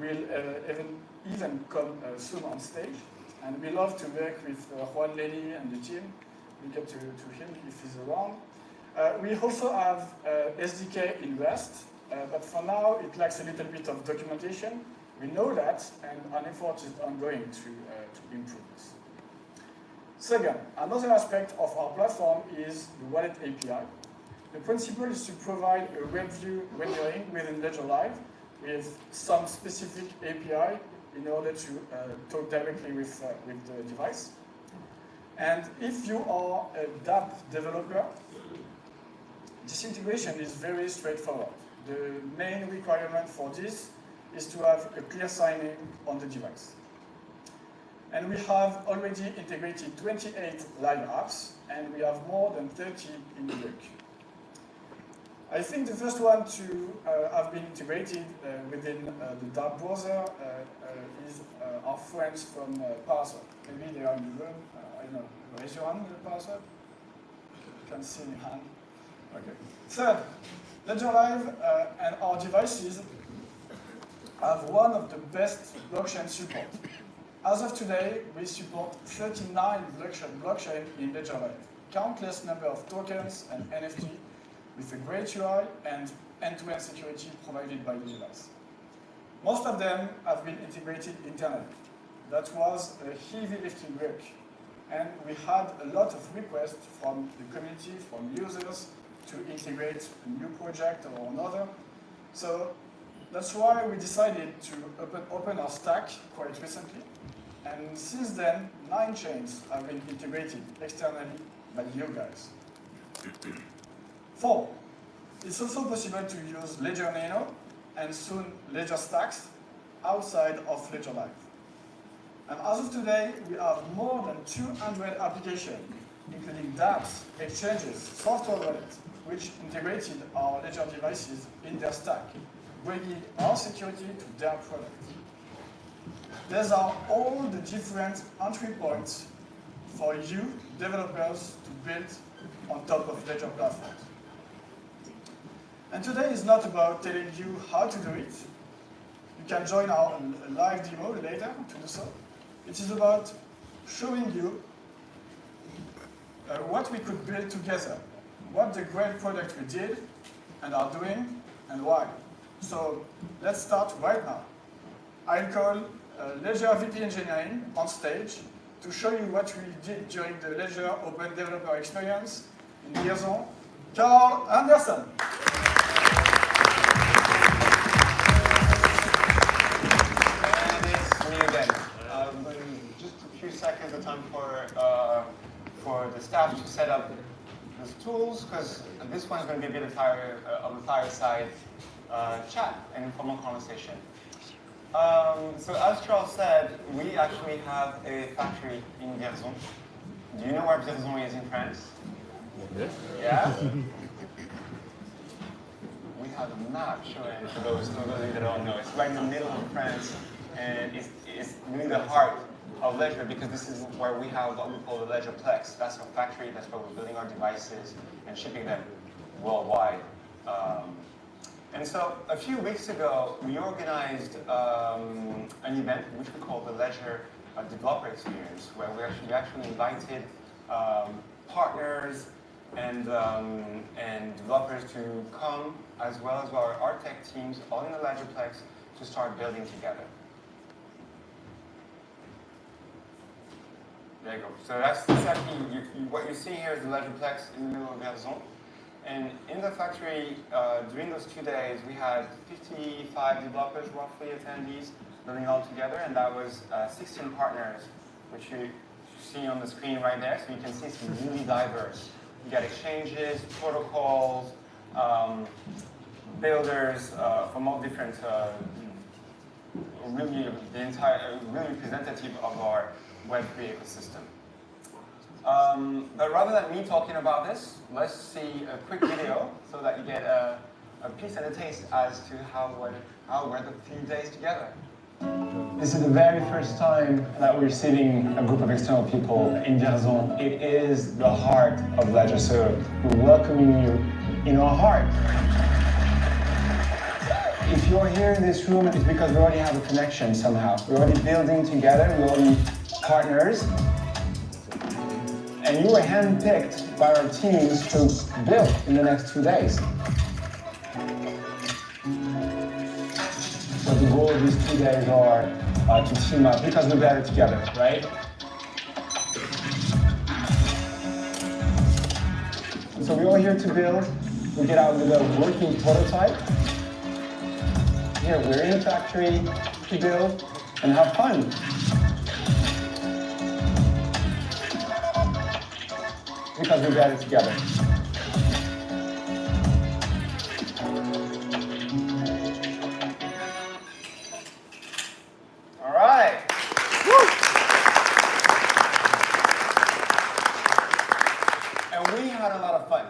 will even come soon on stage. And we love to work with Juan Lenny and the team. We'll get to him if he's around. We also have SDK in Rust, but for now it lacks a little bit of documentation. We know that, and an effort is ongoing to improve this. Second, another aspect of our platform is the wallet API. The principle is to provide a WebView rendering within Ledger Live with some specific API in order to talk directly with the device. And if you are a dApp developer, this integration is very straightforward. The main requirement for this is to have a clear signing on the device. And we have already integrated 28 live apps, and we have more than 30 in the work. I think the first one to have been integrated within the dApp browser is our friends from Parser. Maybe they are in the room. I don't know. Raise your hand, Parser. You can see your hand. Okay. Third, Ledger Live and our devices have one of the best blockchain support. As of today, we support 39 blockchain in Ledger Live, countless number of tokens and NFT with a great UI and end-to-end security provided by the device. Most of them have been integrated internally. That was a heavy lifting work, and we had a lot of requests from the community, from users, to integrate a new project or another. So that's why we decided to open our stack quite recently. And since then, 9 chains have been integrated externally by you guys. 4, it's also possible to use Ledger Nano and soon Ledger Stacks outside of Ledger Live. And as of today, we have more than 200 applications, including dApps, exchanges, software wallets, which integrated our Ledger devices in their stack, bringing our security to their product. These are all the different entry points for you, developers, to build on top of Ledger platforms. And today is not about telling you how to do it. You can join our live demo later to do so. It is about showing you what we could build together, what the great product we did and are doing, and why. So let's start right now. I'll call Ledger VP Engineering on stage to show you what we did during the Ledger Open Developer Experience in Vierzon. Carl Anderson. And it's me again. Just a few seconds of time for the staff to set up those tools, because this one is going to be a bit of a fireside chat and informal conversation. So as Charles said, we actually have a factory in Vierzon. Do you know where Vierzon is in France? Yes. Yeah? We have a map showing for those who don't know. It's right in the middle of France, and it's really the heart of Ledger, because this is where we have what we call the Ledgerplex. That's our factory, that's where we're building our devices and shipping them worldwide. And so a few weeks ago, we organized an event which we call the Ledger Developer Experience, where we actually invited partners and developers to come, as well as our tech teams, all in the Ledgerplex, to start building together. There you go. So that's exactly what you see here is the Ledgerplex in the middle of Vierzon. And in the factory, during those 2 days, we had 55 developers, roughly attendees, building all together, and that was 16 partners, which you see on the screen right there. So you can see some really diverse. You got exchanges, protocols, builders from all different, really representative of our Web3 ecosystem. But rather than me talking about this, let's see a quick video so that you get a piece and a taste as to how were the few days together. This is the very first time that we're seeing a group of external people in Vierzon. It is the heart of Ledger, so we're welcoming you in our heart. if you're here in this room, it's because we already have a connection somehow. We're already building together, we're already partners. And you were handpicked by our teams to build in the next 2 days. So the goal of these 2 days are to team up because we're better together, right? So we're all here to build. We get out with a working prototype. Here, we're in a factory to build and have fun. Because we got it together. All right. Woo. And we had a lot of fun,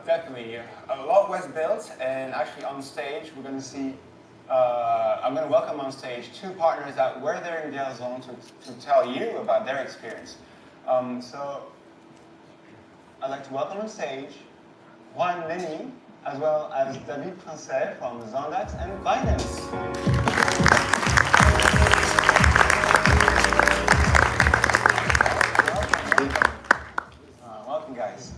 definitely. A lot was built, and actually on stage, we're going to see, I'm going to welcome on stage 2 partners that were there in their zone to tell you about their experience. So I'd like to welcome on stage Juan Lenny, as well as David Francais from Zondax and Binance. Welcome, guys.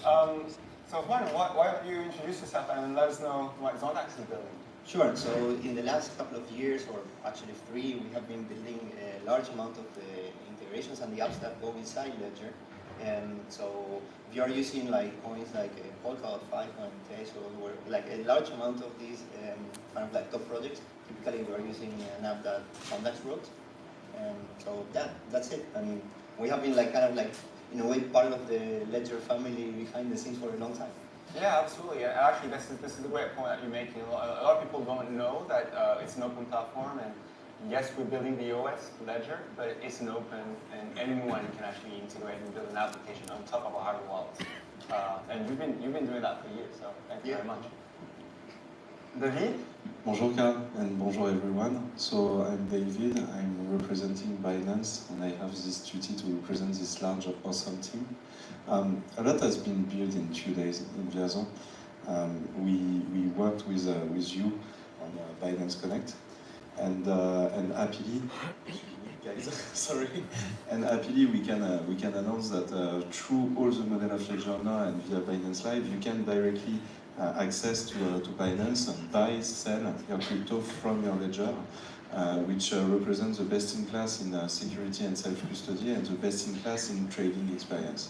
So Juan, why don't you introduce yourself and let us know what Zondax is building? Sure. So in the last couple of years, or actually 3, we have been building a large amount of the integrations and the apps that go inside Ledger. And so if you are using like coins like Polkadot, Filecoin, Teso, or like a large amount of these kind of like top projects, typically we are using an app that Zondax wrote. And so yeah, that's it. I mean, we have been like kind of like in a way part of the Ledger family behind the scenes for a long time. Yeah, absolutely. Actually, this is a great point that you're making. A lot of people don't know that it's an open platform, and yes, we're building the OS Ledger, but it's an open, and anyone can actually integrate and build an application on top of a hardware wallet. And you've been doing that for years, so thank you very much. David? Bonjour Carl, and bonjour everyone. So I'm David, I'm representing Binance, and I have this duty to represent this large, awesome team. A lot has been built in 2 days in Vierzon. We worked with you on Binance Connect, and happily, guys, sorry, and happily we can announce that through all the model of Ledger now and via Binance Live, you can directly access to Binance and buy, sell your crypto from your ledger, which represents the best in class in security and self-custody and the best in class in trading experience.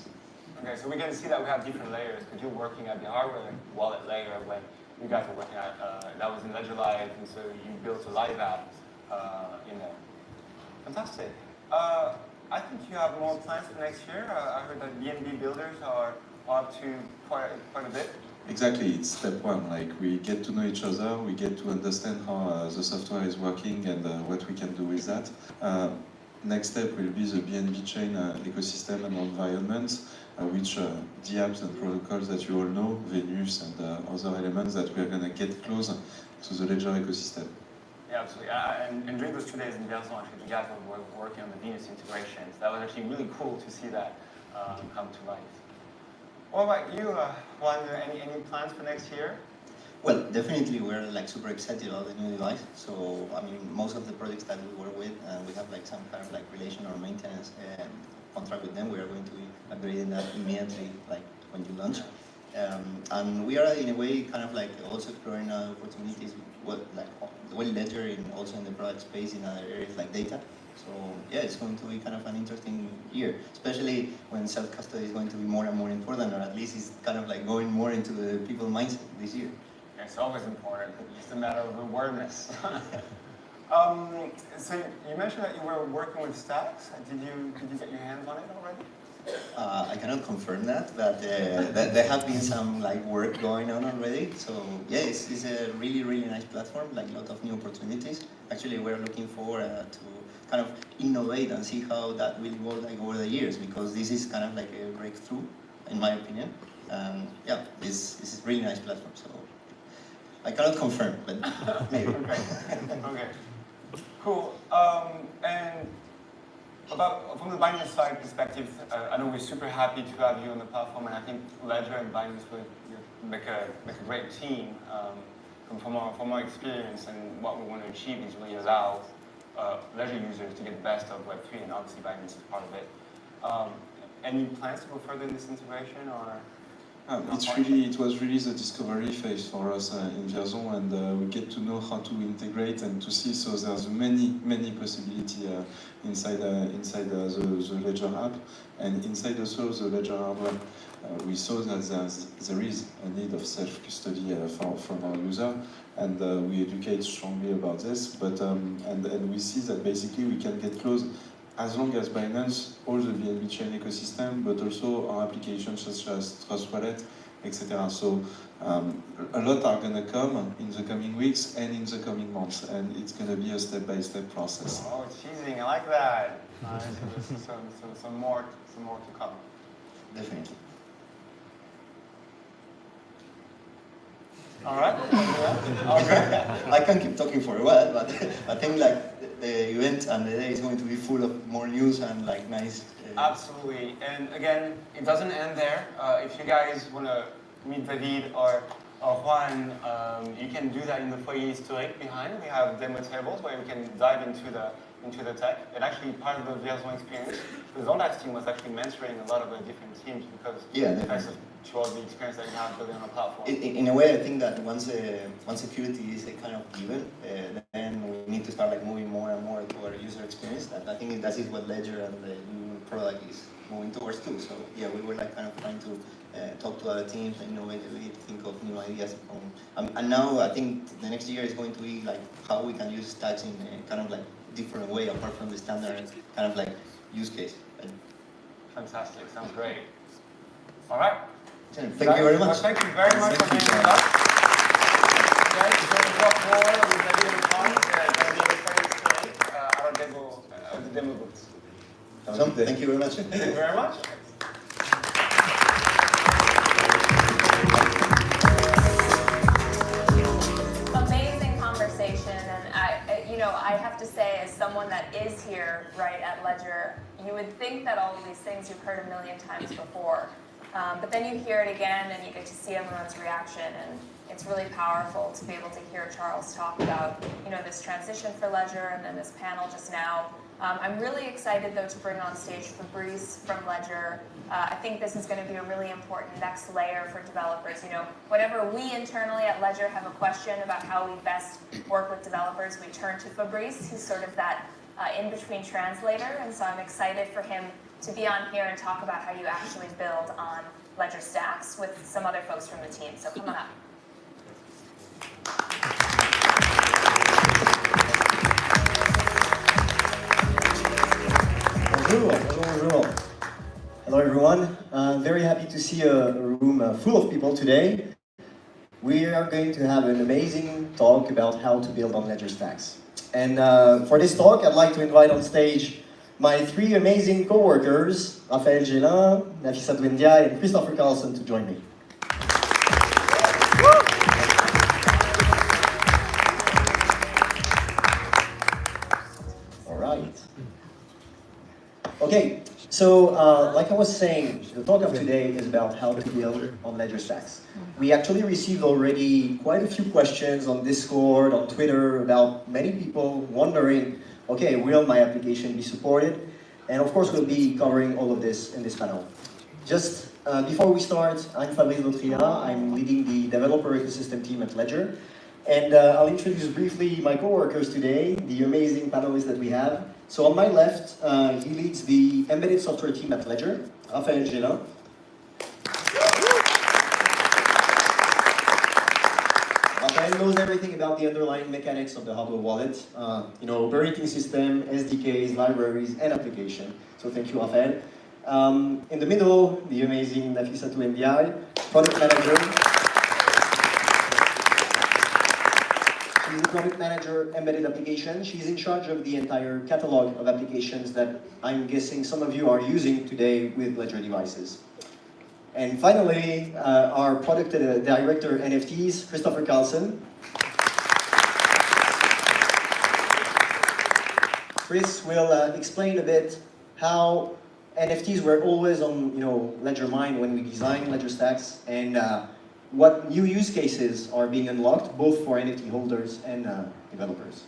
Okay, so we can see that we have different layers because you're working at the hardware wallet layer when you guys are working at, that was in Ledger Live, and so you built a live app in there. Fantastic. I think you have more plans for next year. I heard that BNB builders are up to quite a bit. Exactly, it's step 1. Like we get to know each other, we get to understand how the software is working and what we can do with that. Next step will be the BNB chain ecosystem and environment, which the apps and protocols that you all know, Venus and other elements that we are going to get close to the Ledger ecosystem. Yeah, absolutely. And during those 2 days in Vierzon, actually, you guys were working on the Venus integrations. That was actually really cool to see that come to life. What about you, Juan? Any plans for next year? Well, definitely we're like super excited about the new device. So I mean, most of the projects that we work with, we have like some kind of like relation or maintenance contract with them. We are going to be upgrading that immediately, like when you launch. And we are in a way kind of like also exploring opportunities, the way Ledger and also in the product space in other areas like data. So yeah, it's going to be kind of an interesting year, especially when self-custody is going to be more and more important, or at least it's kind of like going more into the people's mindset this year. It's always important. It's just a matter of awareness. So you mentioned that you were working with Stacks. Did you get your hands on it already? I cannot confirm that, but there have been some like work going on already. So yeah, it's a really nice platform, like a lot of new opportunities. Actually, we're looking forward to kind of innovate and see how that will evolve like over the years, because this is kind of like a breakthrough, in my opinion. And yeah, this is a really nice platform. So I cannot confirm, but maybe. Okay. Cool. And from the Binance side perspective, I know we're super happy to have you on the platform, and I think Ledger and Binance will make a great team. from our experience and what we want to achieve is really allow Ledger users to get the best of Web3, and obviously Binance is part of it. Any plans to go further in this integration, or? It was really the discovery phase for us in Vierzon, and we get to know how to integrate and to see. So there's many possibilities inside the Ledger app, and inside also the Ledger hardware. We saw that there is a need of self-custody from our user, and we educate strongly about this. But and we see that basically we can get close as long as Binance, all the BNB chain ecosystem, but also our applications such as Trust Wallet, etc. So a lot are going to come in the coming weeks and in the coming months, and it's going to be a step-by-step process. Oh, teasing! I like that. So some more to come. Definitely. All right. I can keep talking for a while, but I think like the event and the day is going to be full of more news and like nice. Absolutely, and again, it doesn't end there. If you guys want to meet David or Juan, you can do that in the foyer historique behind. We have demo tables where you can dive into the tech. And actually, part of the Vierzon experience, the Zondax team was actually mentoring a lot of the different teams because because of all the experience that you have building on a platform. In a way, I think that once security is a kind of given, then we need to start like moving more and more to our user experience. And I think that is what Ledger and the new product is moving towards too. So yeah, we were like kind of trying to talk to other teams and innovate a bit, think of new ideas. And now I think the next year is going to be like how we can use stacks in a kind of like different way apart from the standard kind of like use case. Fantastic, sounds great. All right. Thank you very much. Well, thank you very much for being with us. Guys, you're going to talk more with David and Juan. They're going to be the friends today at the demo booth. Awesome. Thank you very much. Thank you very much. Amazing conversation, and I have to say, as someone that is here right at Ledger, you would think that all of these things you've heard a million times before. But then you hear it again and you get to see everyone's reaction, and it's really powerful to be able to hear Charles talk about this transition for Ledger and then this panel just now. I'm really excited though to bring on stage Fabrice from Ledger. I think this is going to be a really important next layer for developers. Whenever we internally at Ledger have a question about how we best work with developers, we turn to Fabrice, who's sort of that in-between translator, and so I'm excited for him to be on here and talk about how you actually build on Ledger stacks with some other folks from the team. So come on up. Bonjour. Hello everyone. I'm very happy to see a room full of people today. We are going to have an amazing talk about how to build on Ledger stacks. And for this talk, I'd like to invite on stage my three amazing co-workers, Raphaël Gélin, Nafisa Douendia, and Christopher Carlson, to join me. All right. Okay, so like I was saying, the talk of today is about how to build on Ledger stacks. We actually received already quite a few questions on Discord, on Twitter, about many people wondering, okay, will my application be supported? And of course, we'll be covering all of this in this panel. Just before we start, I'm Fabrice Dautria. I'm leading the developer ecosystem team at Ledger. And I'll introduce briefly my coworkers today, the amazing panelists that we have. So on my left, he leads the embedded software team at Ledger, Raphaël Gélin. Raphaël knows everything about the underlying mechanics of the hardware wallet, operating system, SDKs, libraries, and application. So thank you, Raphaël. In the middle, the amazing Nafisa Douendia, product manager. She's the product manager, embedded application. She's in charge of the entire catalog of applications that I'm guessing some of you are using today with Ledger devices. And finally, our product director NFTs, Christopher Carlson. Chris will explain a bit how NFTs were always on Ledger mind when we designed Ledger stacks, and what new use cases are being unlocked, both for NFT holders and developers.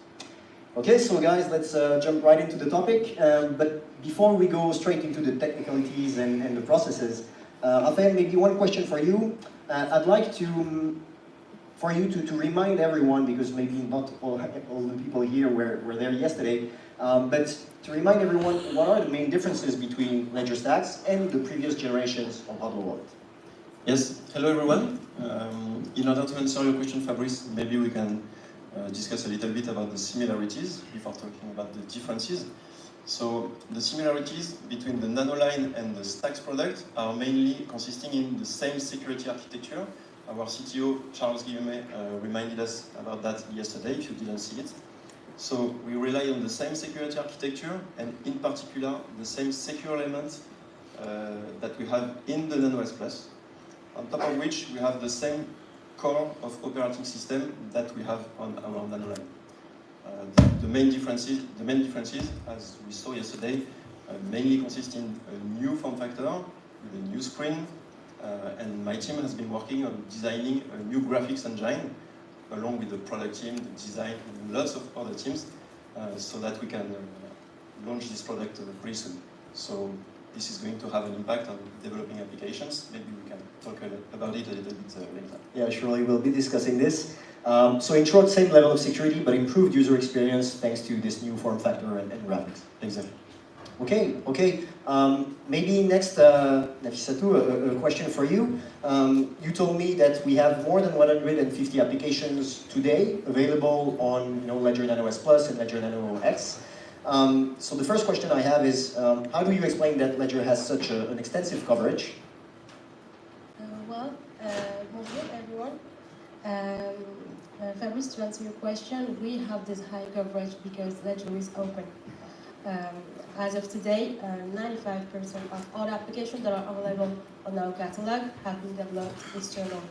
Okay, so guys, let's jump right into the topic. But before we go straight into the technicalities and the processes, Raphael, maybe one question for you. I'd like for you to remind everyone, because maybe not all the people here were there yesterday, but to remind everyone, what are the main differences between Ledger Stacks and the previous generations of hardware wallet? Yes, hello everyone. In order to answer your question, Fabrice, maybe we can discuss a little bit about the similarities before talking about the differences. So the similarities between the Nano line and the Stacks product are mainly consisting in the same security architecture. Our CTO, Charles Guillemet, reminded us about that yesterday, if you didn't see it. So we rely on the same security architecture, and in particular, the same secure elements that we have in the Nano S Plus, on top of which we have the same core of operating system that we have on our Nano line. The main differences, as we saw yesterday, mainly consist in a new form factor with a new screen, and my team has been working on designing a new graphics engine along with the product team, the design, and lots of other teams, so that we can launch this product pretty soon. So this is going to have an impact on developing applications. Maybe we can talk about it a little bit later. Yeah, surely we'll be discussing this. So in short, same level of security, but improved user experience thanks to this new form factor and graphics. Exactly. Okay. Maybe next, Nafissatou, a question for you. You told me that we have more than 150 applications today available on Ledger Nano S Plus and Ledger Nano X. So the first question I have is, how do you explain that Ledger has such an extensive coverage? Bonjour everyone. Fabrice, to answer your question, we have this high coverage because Ledger is open. As of today, 95% of all the applications that are available on our catalog have been developed externally.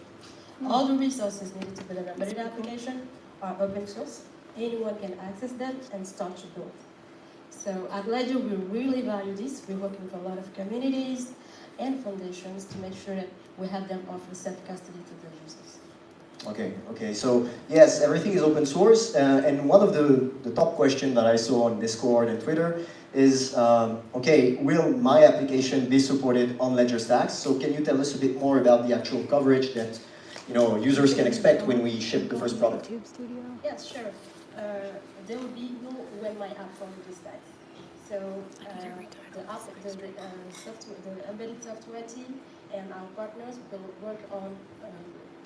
All the resources needed to build an embedded application are open source. Anyone can access them and start to build. So at Ledger, we really value this. We're working with a lot of communities and foundations to make sure that we have them offer self-custody to their users. Okay. So yes, everything is open source, and one of the top questions that I saw on Discord and Twitter is, will my application be supported on Ledger Stacks? So can you tell us a bit more about the actual coverage that users can expect when we ship the first product? Yes, sure. There will be no when my app from the Stacks. So the embedded software team and our partners will work on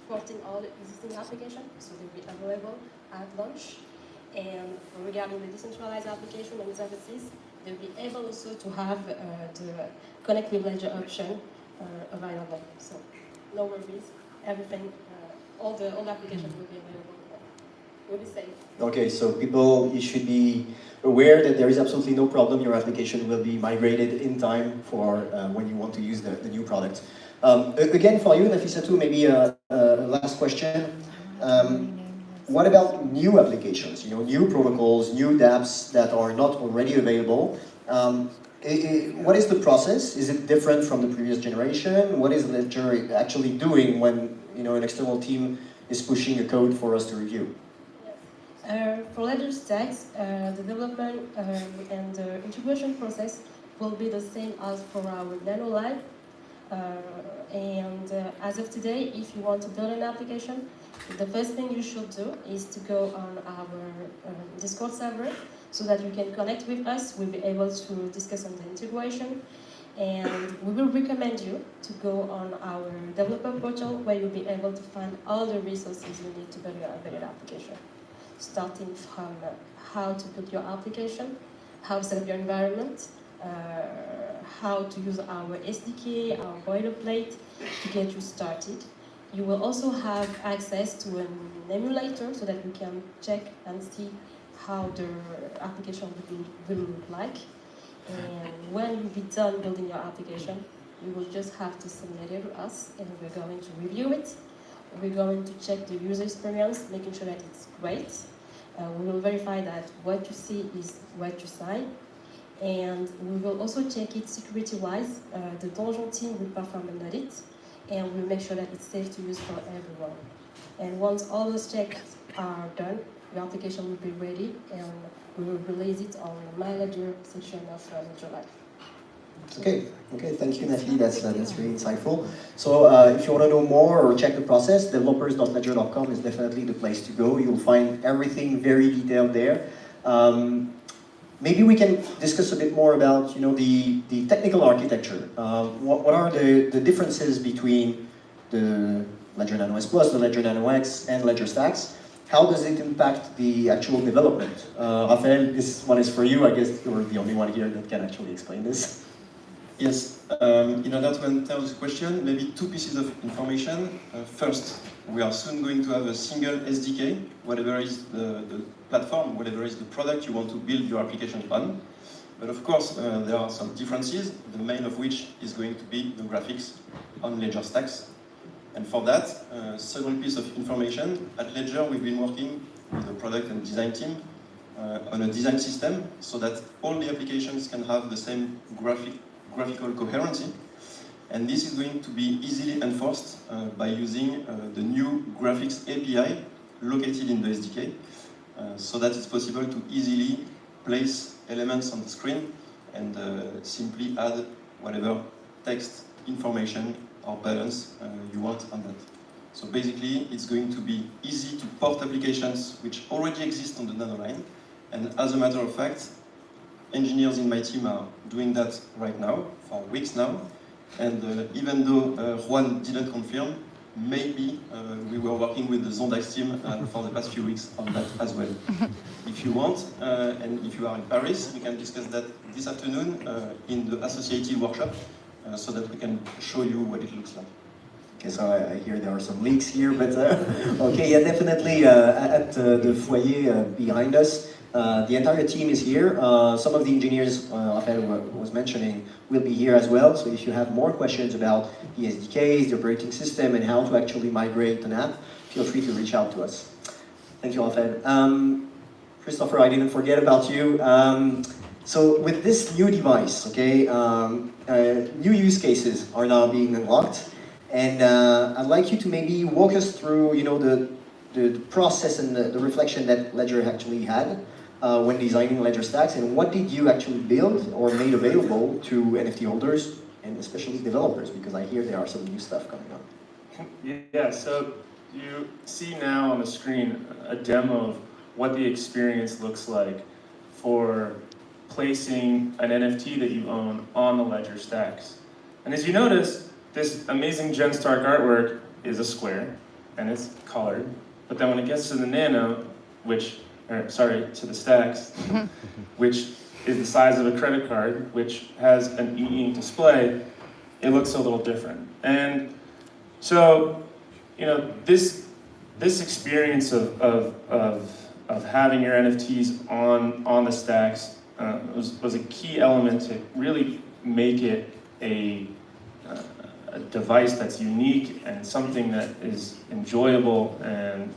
porting all the existing applications, so they'll be available at launch. And regarding the decentralized application and services, they'll be able also to have the Connect with Ledger option available. So no worries, everything, all the applications will be available. Will be safe. Okay, so you should be aware that there is absolutely no problem. Your application will be migrated in time for when you want to use the new product. Again, for you, Nafissatou, maybe a last question. What about new applications? New protocols, new dApps that are not already available. What is the process? Is it different from the previous generation? What is Ledger actually doing when an external team is pushing a code for us to review? For Ledger Stacks, the development and the integration process will be the same as for our Nano line. As of today, if you want to build an application, the first thing you should do is to go on our Discord server so that you can connect with us. We'll be able to discuss on the integration, and we will recommend you to go on our developer portal where you'll be able to find all the resources you need to build your embedded application, starting from how to build your application, how to set up your environment, how to use our SDK, our boilerplate to get you started. You will also have access to an emulator so that you can check and see how the application will look like. And when you'll be done building your application, you will just have to submit it to us, and we're going to review it. We're going to check the user experience, making sure that it's great. We will verify that what you see is what you sign. And we will also check it security-wise. The Donjon team will perform an audit, and we'll make sure that it's safe to use for everyone. And once all those checks are done, your application will be ready, and we will release it on the My Ledger section of July. Okay, thank you, Nathalie. That's really insightful. So if you want to know more or check the process, developers.ledger.com is definitely the place to go. You'll find everything very detailed there. Maybe we can discuss a bit more about the technical architecture. What are the differences between the Ledger Nano S Plus, the Ledger Nano X, and Ledger Stacks? How does it impact the actual development? Raphael, this one is for you. I guess you're the only one here that can actually explain this. Yes, in order to answer this question, maybe two pieces of information. First, we are soon going to have a single SDK, whatever is the platform, whatever is the product you want to build your application on. But of course, there are some differences, the main of which is going to be the graphics on Ledger Stacks. And for that, second piece of information, at Ledger we've been working with the product and design team on a design system so that all the applications can have the same graphical coherency. And this is going to be easily enforced by using the new graphics API located in the SDK so that it's possible to easily place elements on the screen and simply add whatever text, information, or buttons you want on that. So basically, it's going to be easy to port applications which already exist on the Nano line. And as a matter of fact, engineers in my team are doing that right now, for weeks now. And even though Juan didn't confirm, maybe we were working with the Zondice team for the past few weeks on that as well. If you want, and if you are in Paris, we can discuss that this afternoon in the associative workshop so that we can show you what it looks like. Okay, so I hear there are some leaks here, but okay, yeah, definitely at the foyer behind us. The entire team is here. Some of the engineers Raphael was mentioning will be here as well. So if you have more questions about the SDKs, the operating system, and how to actually migrate an app, feel free to reach out to us. Thank you, Raphael. Christopher, I didn't forget about you. So with this new device, okay, new use cases are now being unlocked, and I'd like you to maybe walk us through, the process and the reflection that Ledger actually had when designing Ledger Stacks, and what did you actually build or made available to NFT holders and especially developers, because I hear there are some new stuff coming up. Yeah, so you see now on the screen a demo of what the experience looks like for placing an NFT that you own on the Ledger Stacks. And as you notice, this amazing Jen Stark artwork is a square, and it's colored. But then when it gets to the Nano, to the Stacks, which is the size of a credit card, which has an e-ink display, it looks a little different. And so, this experience of having your NFTs on the Stacks was a key element to really make it a device that's unique and something that is enjoyable and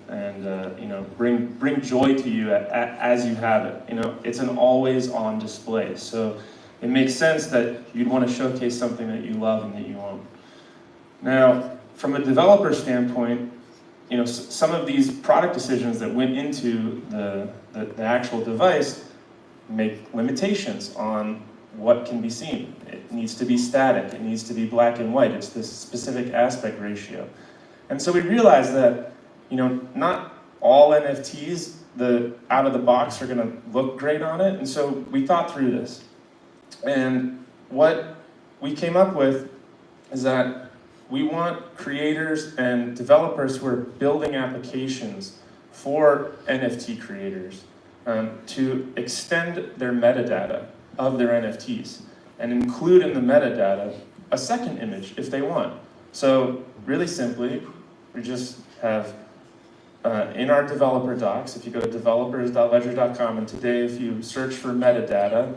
bring joy to you as you have it. It's an always-on display, so it makes sense that you'd want to showcase something that you love and that you own. Now, from a developer standpoint, some of these product decisions that went into the actual device make limitations on what can be seen. It needs to be static, it needs to be black and white, it's this specific aspect ratio. And so we realized that, not all NFTs out of the box are gonna look great on it, and so we thought through this. And what we came up with is that we want creators and developers who are building applications for NFT creators to extend their metadata of their NFTs and include in the metadata a second image if they want. So really simply, we just have in our developer docs, if you go to developers.ledger.com, and today if you search for metadata,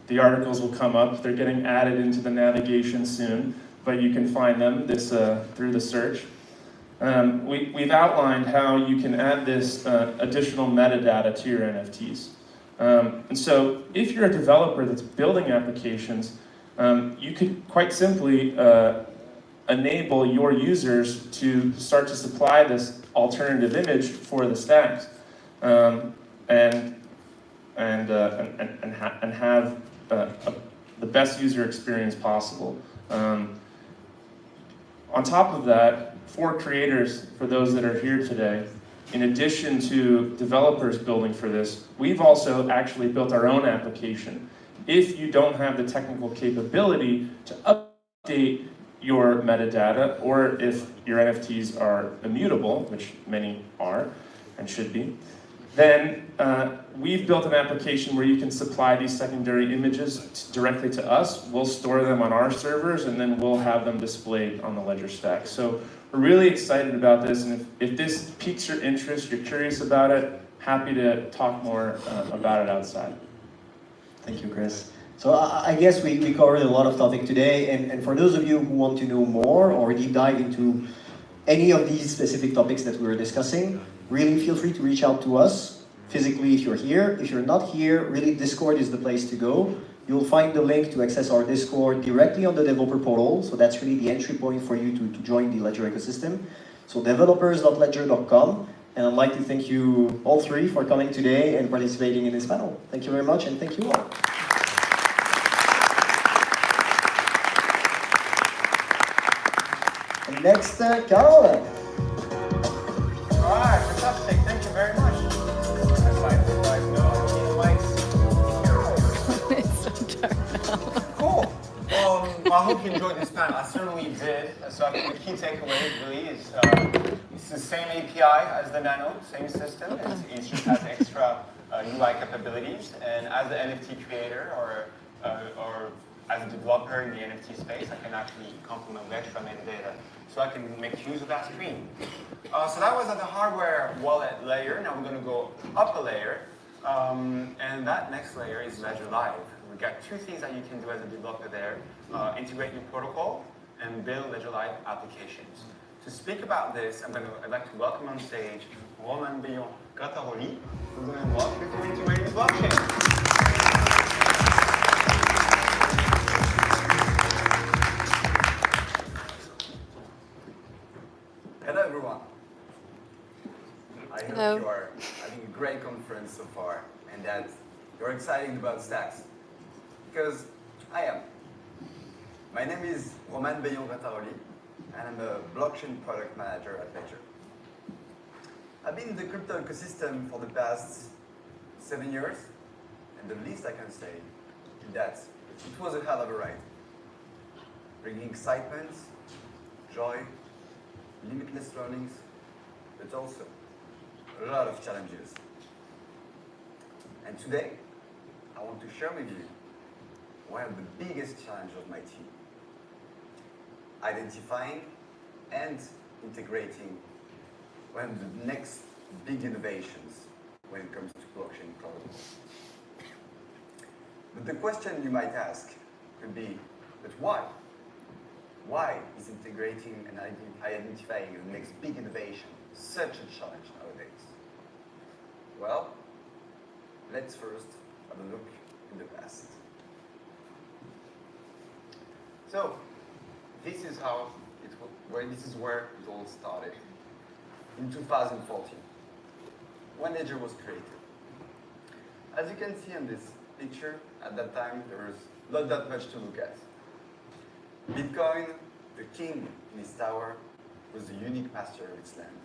the articles will come up. They're getting added into the navigation soon, but you can find them through the search. We've outlined how you can add this additional metadata to your NFTs. And so if you're a developer that's building applications, you could quite simply enable your users to start to supply this alternative image for the stacks, and have the best user experience possible. On top of that, for creators, for those that are here today, in addition to developers building for this, we've also actually built our own application. If you don't have the technical capability to update your metadata, or if your NFTs are immutable, which many are and should be, then we've built an application where you can supply these secondary images directly to us. We'll store them on our servers, and then we'll have them displayed on the Ledger stack. So we're really excited about this, and if this piques your interest, you're curious about it, happy to talk more about it outside. Thank you, Chris. So I guess we covered a lot of topic today, and for those of you who want to know more or deep dive into any of these specific topics that we were discussing, really feel free to reach out to us physically if you're here. If you're not here, really Discord is the place to go. You'll find the link to access our Discord directly on the developer portal, so that's really the entry point for you to join the Ledger ecosystem. So developers.ledger.com, and I'd like to thank you all three for coming today and participating in this panel. Thank you very much, and thank you all. And next, Carol. All right, fantastic. Thank you very much. It's so dark now. Cool. I hope you enjoyed this panel. I certainly did. So I think the key takeaway really is it's the same API as the Nano, same system. It just has extra UI capabilities. And as an NFT creator or as a developer in the NFT space, I can actually complement the extra metadata, so I can make use of that screen. So that was at the hardware wallet layer. Now we're going to go up a layer, and that next layer is Ledger Live. We've got two things that you can do as a developer there: integrate your protocol and build Ledger Live applications. To speak about this, I'd like to welcome on stage Romain Billon-Grataroli, who's going to walk you through integrating blockchain. Hello everyone. I Hello. hope you are having a great conference so far and that you're excited about stacks, because I am. My name is Romain Billon-Grataroli and I'm a blockchain product manager at Ledger. I've been in the crypto ecosystem for the past 7 years, and the least I can say is that it was a hell of a ride, bringing excitement, joy, limitless learnings, but also a lot of challenges. And today, I want to share with you one of the biggest challenges of my team: identifying and integrating one of the next big innovations when it comes to blockchain protocols. But the question you might ask could be, but why? Why is integrating and identifying the next big innovation such a challenge nowadays? Well, let's first have a look in the past. So, this is where it all started. In 2014, when Ledger was created. As you can see on this picture, at that time there was not that much to look at. Bitcoin, the king in his tower, was the unique master of its land,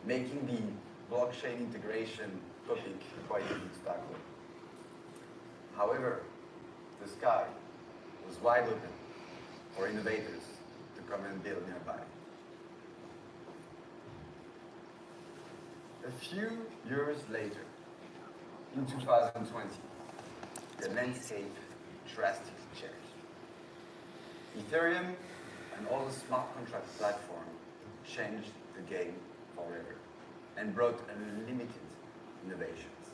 making the blockchain integration topic quite easy to tackle. However, the sky was wide open for innovators to come and build nearby. A few years later, in 2020, the landscape drastically changed. Ethereum and all the smart contract platforms changed the game forever and brought unlimited innovations.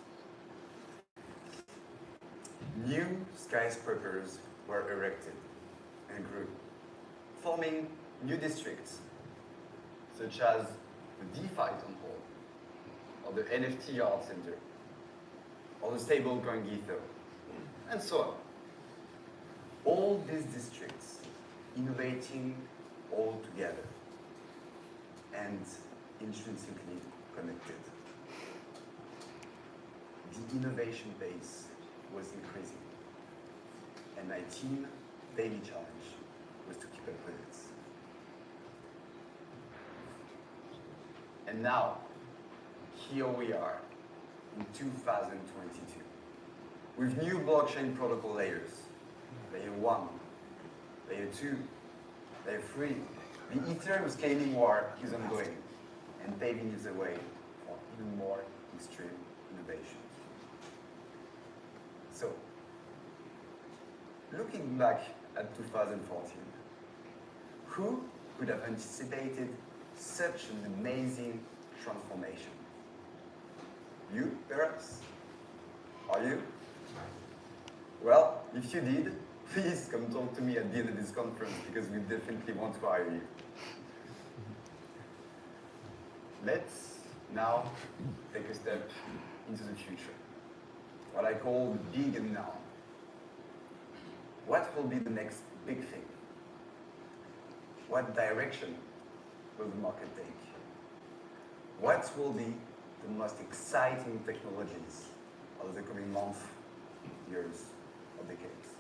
New skyscrapers were erected and grew, forming new districts, such as the DeFi Town Hall, or the NFT Art Center, or the stablecoin Ether, and so on. All these districts innovating all together and intrinsically connected. The innovation pace was increasing, and my team's daily challenge was to keep up with it. And now, here we are in 2022 with new blockchain protocol layers, layer 1, layer 2, layer 3. The Ethereum scaling war is ongoing and paving the way for even more extreme innovations. So, looking back at 2014, who could have anticipated such an amazing transformation? You, perhaps? Are you? Well, if you did, please come talk to me at the end of this conference because we definitely want to hire you. Let's now take a step into the future, what I call the big and now. What will be the next big thing? What direction will the market take? What will be the most exciting technologies of the coming months, years, or decades?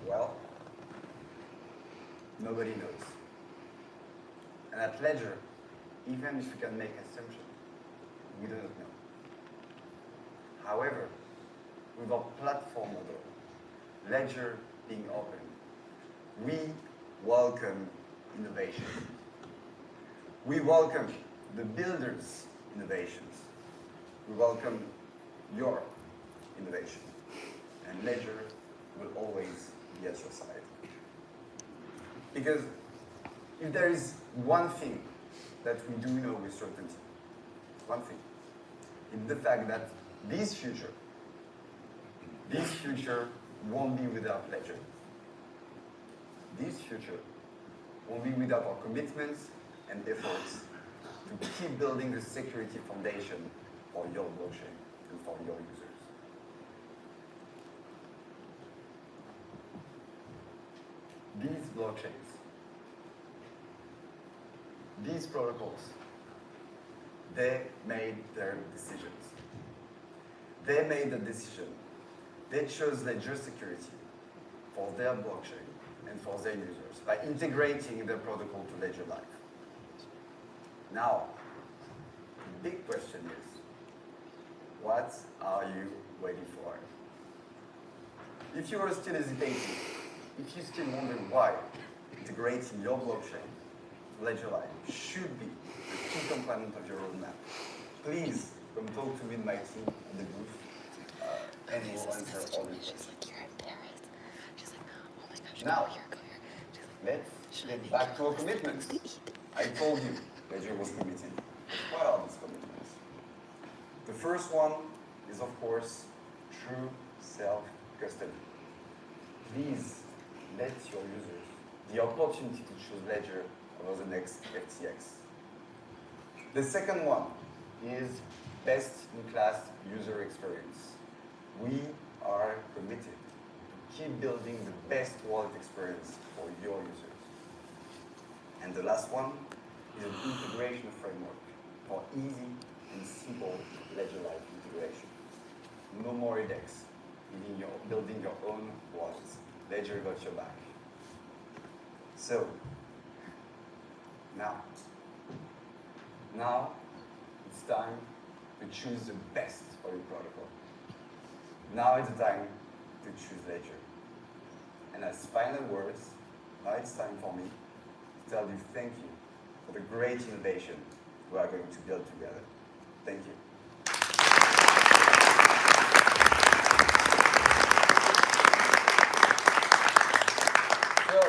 Well, nobody knows. And at Ledger, even if we can make assumptions, we do not know. However, with our platform model, Ledger being open, we welcome innovation. We welcome the builders' innovations. We welcome your innovation. And Ledger will always be at your side. Because if there is one thing that we do know with certainty, one thing, it's the fact that this future won't be without Ledger. This future won't be without our commitments and efforts to keep building the security foundation for your blockchain and for your users. These blockchains, these protocols, they made their decisions. They made the decision. They chose Ledger security for their blockchain and for their users by integrating their protocol to Ledger Live. Now, the big question is, what are you waiting for? If you are still hesitating, if you still wonder why integrating your blockchain to Ledger Live should be a key component of your roadmap, please come talk to me and my team at the booth, and we'll answer all these questions. Now, let's get back to our commitments. I told you Ledger was committed. What are these commitments? The first one is, of course, true self-custody. Please let your users the opportunity to choose Ledger over the next FTX. The second one is best-in-class user experience. We are committed to keep building the best wallet experience for your users. And the last one is an integration framework for easy and simple Ledger Live integration. No more DEXs, building your own wallets. Ledger got your back. So, now it's time to choose the best for your protocol. Now is the time to choose Ledger. And as final words, now it's time for me to tell you thank you for the great innovation we are going to build together. Thank you. So,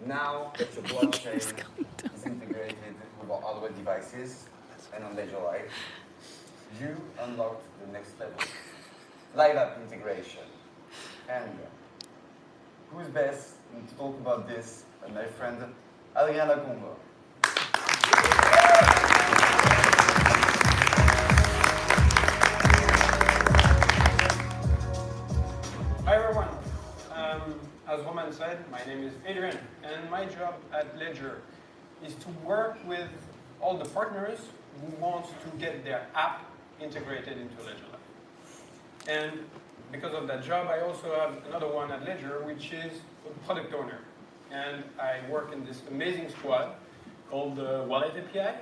now that your blockchain is integrated with our hardware devices and on Ledger Live, you unlocked the next level. Live app integration. And who's best to talk about this than my friend Adrien Lacombe. Hi everyone. As Roman Roman said, my name is Adrian, and my job at Ledger is to work with all the partners who want to get their app integrated into Ledger Live. And because of that job, I also have another one at Ledger, which is a product owner. And I work in this amazing squad called the Wallet API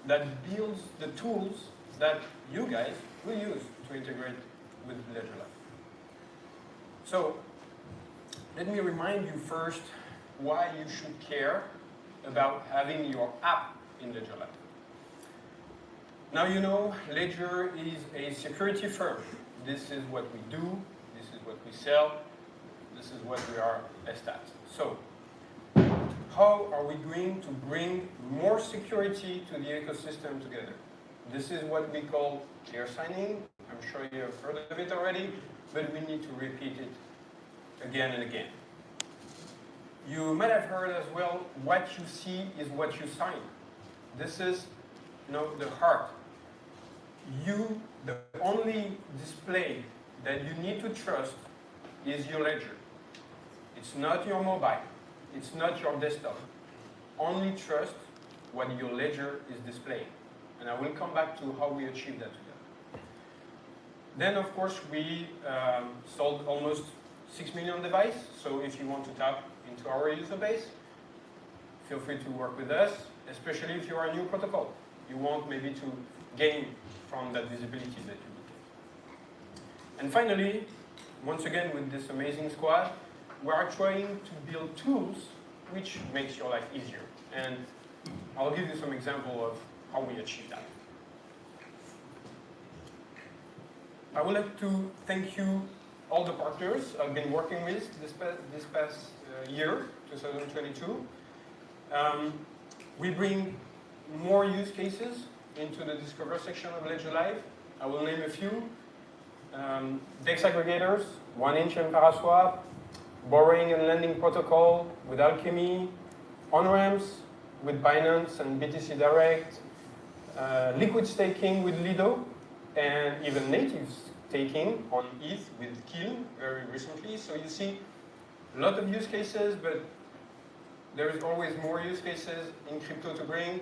that builds the tools that you guys will use to integrate with Ledger Live. So, let me remind you first why you should care about having your app in Ledger Live. Now you know Ledger is a security firm. This is what we do, this is what we sell, this is what we are best at. So, how are we going to bring more security to the ecosystem together? This is what we call clear signing. I'm sure you have heard of it already, but we need to repeat it again and again. You might have heard as well, what you see is what you sign. This is, the heart. The only display that you need to trust is your ledger. It's not your mobile. It's not your desktop. Only trust what your ledger is displaying. And I will come back to how we achieve that together. Then, of course, we sold almost 6 million devices. So if you want to tap into our user base, feel free to work with us, especially if you are a new protocol. You want maybe to gain from that visibility that you get. And finally, once again with this amazing squad, we are trying to build tools which makes your life easier. And I'll give you some example of how we achieve that. I would like to thank you, all the partners I've been working with this past year, 2022. We bring more use cases into the Discover section of Ledger Live. I will name a few. DEX aggregators, 1inch and Paraswap, borrowing and lending protocol with Alchemy, on-ramps with Binance and BTC Direct, liquid staking with Lido, and even native staking on ETH with Kiln very recently. So you see a lot of use cases, but there is always more use cases in crypto to bring.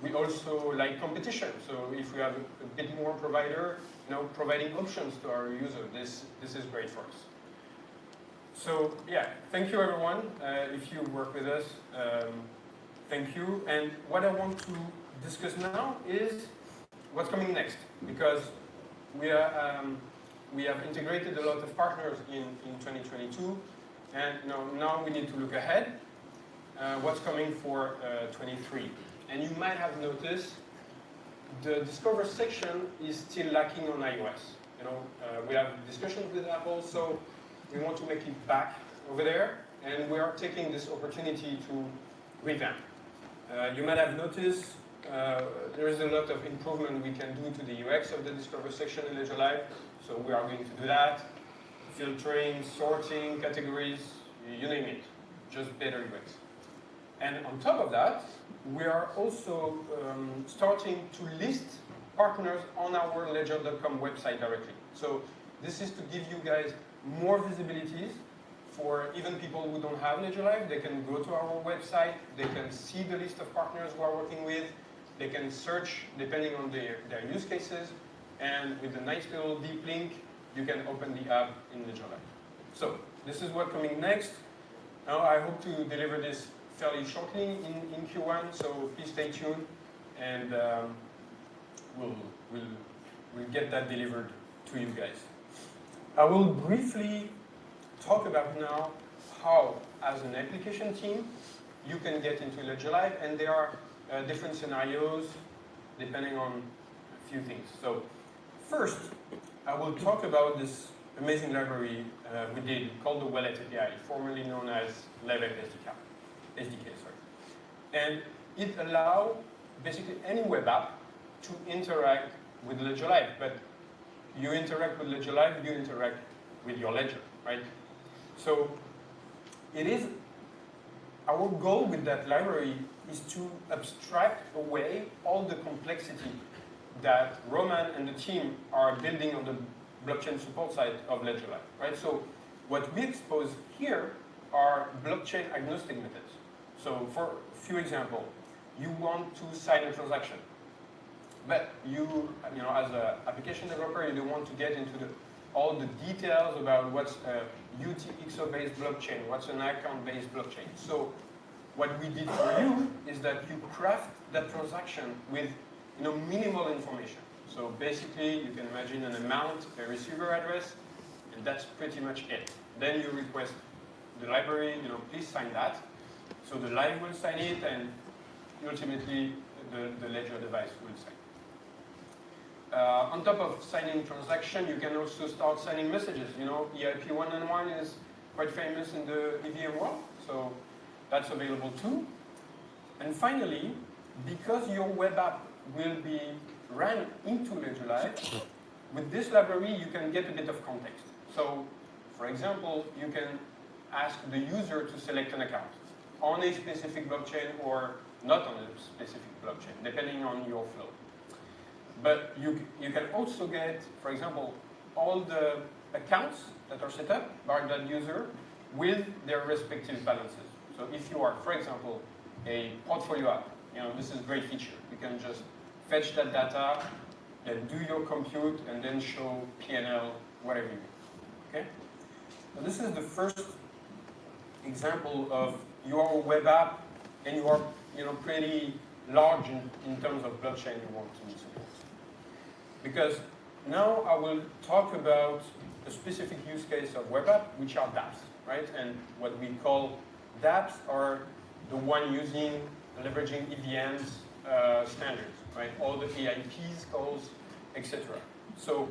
We also like competition. So if we have a bit more provider, providing options to our user, this is great for us. So yeah, thank you everyone. If you work with us, thank you. And what I want to discuss now is what's coming next, because we have integrated a lot of partners in 2022, and now we need to look ahead. What's coming for 23? And you might have noticed the Discover section is still lacking on iOS. We have discussions with Apple, so we want to make it back over there, and we are taking this opportunity to revamp. You might have noticed there is a lot of improvement we can do to the UX of the Discover section in Ledger Live, so we are going to do that. Filtering, sorting, categories, you name it, just better UX. And on top of that, we are also starting to list partners on our ledger.com website directly. So this is to give you guys more visibilities for even people who don't have Ledger Live. They can go to our website, they can see the list of partners we are working with, they can search depending on their use cases, and with a nice little deep link, you can open the app in Ledger Live. So this is what's coming next. Now I hope to deliver this fairly shortly in Q1, so please stay tuned, and we'll get that delivered to you guys. I will briefly talk about now how, as an application team, you can get into Ledger Live, and there are different scenarios depending on a few things. So first, I will talk about this amazing library we did called the Wallet API, formerly known as Live SDK. And it allows basically any web app to interact with Ledger Live, but you interact with Ledger Live, you interact with your ledger, right? So it is, our goal with that library is to abstract away all the complexity that Roman and the team are building on the blockchain support side of Ledger Live, right? So what we expose here are blockchain agnostic methods. So for a few examples, you want to sign a transaction, but you know, as an application developer, you don't want to get into all the details about what's a UTXO-based blockchain, what's an account-based blockchain. So what we did for you is that you craft that transaction with minimal information. So basically, you can imagine an amount, a receiver address, and that's pretty much it. Then you request the library, please sign that. So the live will sign it, and ultimately the ledger device will sign. On top of signing transaction, you can also start signing messages. EIP 111 is quite famous in the EVM world, so that's available too. And finally, because your web app will be ran into Ledger Live, with this library you can get a bit of context. So, for example, you can ask the user to select an account on a specific blockchain or not on a specific blockchain, depending on your flow. But you can also get, for example, all the accounts that are set up by that user with their respective balances. So if you are, for example, a portfolio app, this is a great feature. You can just fetch that data, then do your compute, and then show P&L, whatever you need. Okay? So this is the first example of your web app, and you are pretty large in terms of blockchain you want to support. Because now I will talk about a specific use case of web app, which are dApps, right? And what we call dApps are the one leveraging EVM's standards, right? All the EIPs, calls, etc. So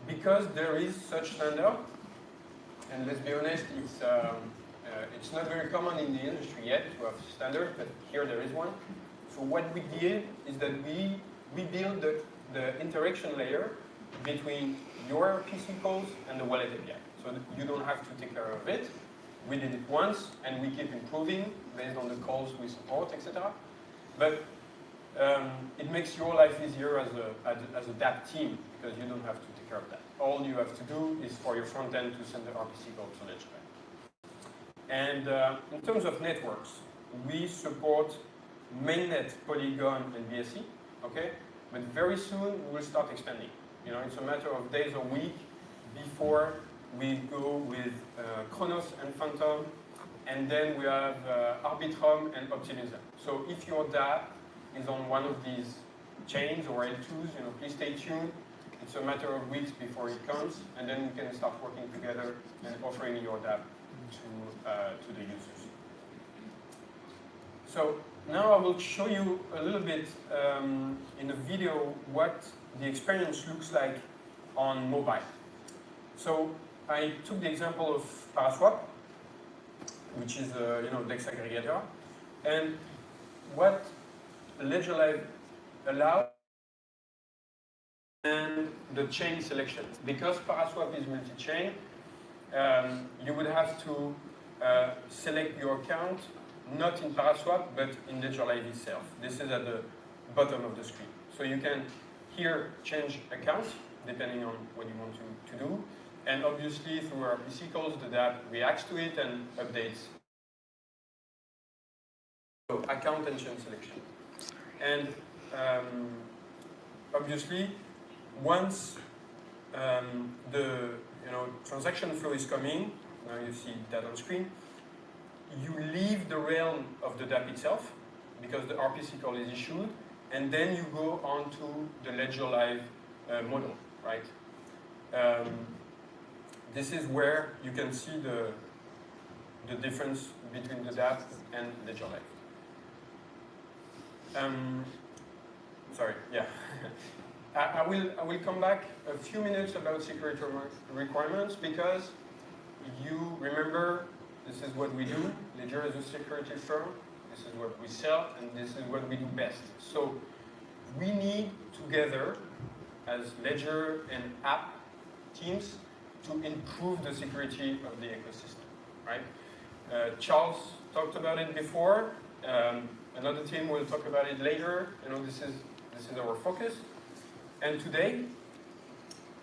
because there is such standard, and let's be honest, it's not very common in the industry yet to have standard, but here there is one. So what we did is that we build the interaction layer between your RPC calls and the wallet API. So that you don't have to take care of it. We did it once, and we keep improving based on the calls we support, etc. But it makes your life easier as a dApp team, because you don't have to take care of that. All you have to do is for your front end to send the RPC call to Ledger. And in terms of networks, we support mainnet, Polygon, and BSC, okay? But very soon we will start expanding. It's a matter of days or weeks before we go with Chronos and Phantom, and then we have Arbitrum and Optimism. So if your dApp is on one of these chains or L2s, please stay tuned. It's a matter of weeks before it comes, and then we can start working together and offering your dApp to the users. So now I will show you a little bit in a video what the experience looks like on mobile. So I took the example of Paraswap, which is a DEX aggregator, and what Ledger Live allows and the chain selection. Because Paraswap is multi-chain, you would have to select your account not in Paraswap, but in Ledger Live itself. This is at the bottom of the screen. So you can here change accounts depending on what you want to do. And obviously through our RPC calls, the dApp reacts to it and updates. So account and chain selection. And obviously, once the transaction flow is coming, now you see that on screen, you leave the realm of the dApp itself because the RPC call is issued, and then you go on to the Ledger Live model, right? This is where you can see the difference between the dApp and Ledger Live. Sorry, yeah. I will come back a few minutes about security requirements, because you remember this is what we do. Ledger is a security firm. This is what we sell, and this is what we do best. So we need together as Ledger and app teams to improve the security of the ecosystem, right? Charles talked about it before. Another team will talk about it later. This is our focus. And today,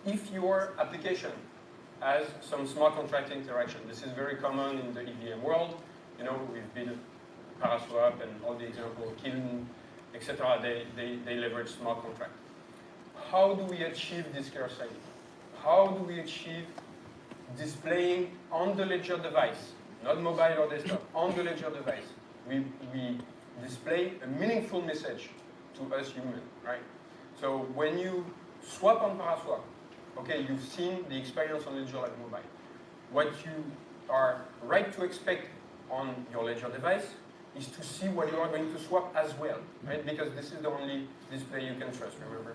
if your application as some smart contract interaction. This is very common in the EVM world. You know, we've been Paraswap and all the examples, Kiln, etc. They leverage smart contract. How do we achieve this clear signing? How do we achieve displaying on the ledger device, not mobile or desktop, on the ledger device? We display a meaningful message to us humans, right? So when you swap on Paraswap, okay, you've seen the experience on ledger like mobile. What you are right to expect on your ledger device is to see what you are going to swap as well, right? Because this is the only display you can trust, remember?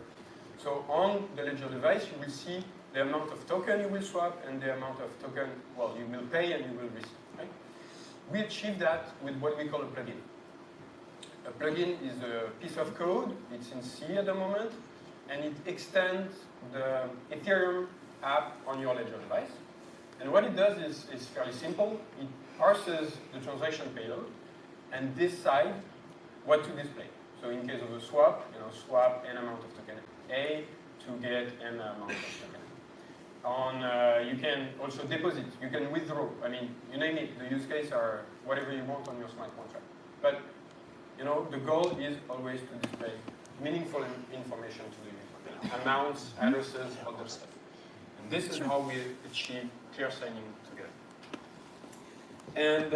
So on the ledger device, you will see the amount of token you will swap and the amount of token, well, you will pay and you will receive, right? We achieve that with what we call a plugin. A plugin is a piece of code, it's in C at the moment, and it extends the Ethereum app on your ledger device. And what it does is fairly simple. It parses the transaction payload and decide what to display. So in case of a swap, you know, swap n amount of token A to get n amount of token. You can also deposit, you can withdraw. I mean, you name it, the use case are whatever you want on your smart contract. But you know, the goal is always to display meaningful information to the user. Amounts, addresses, all that stuff. And this is how we achieve clear signing together. And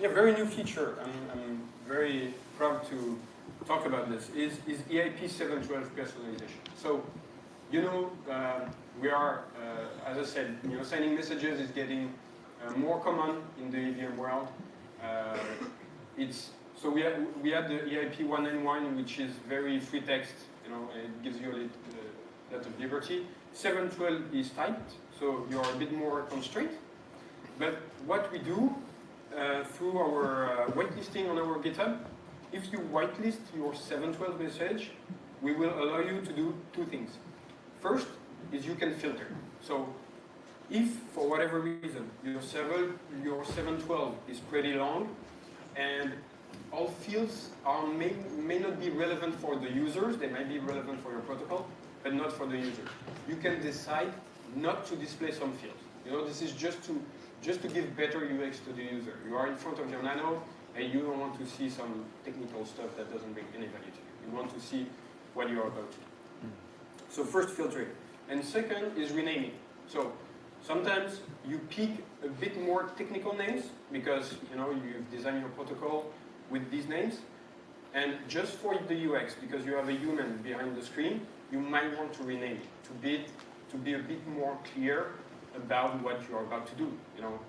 yeah, very new feature, I'm very proud to talk about this, is EIP 712 personalization. So, you know, we are, as I said, you know, sending messages is getting more common in the EVM world. So we had the EIP 191, which is very free text, you know, it gives you a lot of liberty. 712 is typed, so you're a bit more constrained. But what we do through our whitelisting on our GitHub, if you whitelist your 712 message, we will allow you to do two things. First is you can filter. So if for whatever reason your 712 is pretty long and all fields may not be relevant for the users, they might be relevant for your protocol, but not for the user. You can decide not to display some fields. You know, this is just to give better UX to the user. You are in front of your Nano, and you don't want to see some technical stuff that doesn't bring any value to you. You want to see what you are about to do. So first, filtering. And second is renaming. So sometimes you pick a bit more technical names because, you know, you've designed your protocol with these names. And just for the UX, because you have a human behind the screen, you might want to rename it to be a bit more clear about what you are about to do. You know,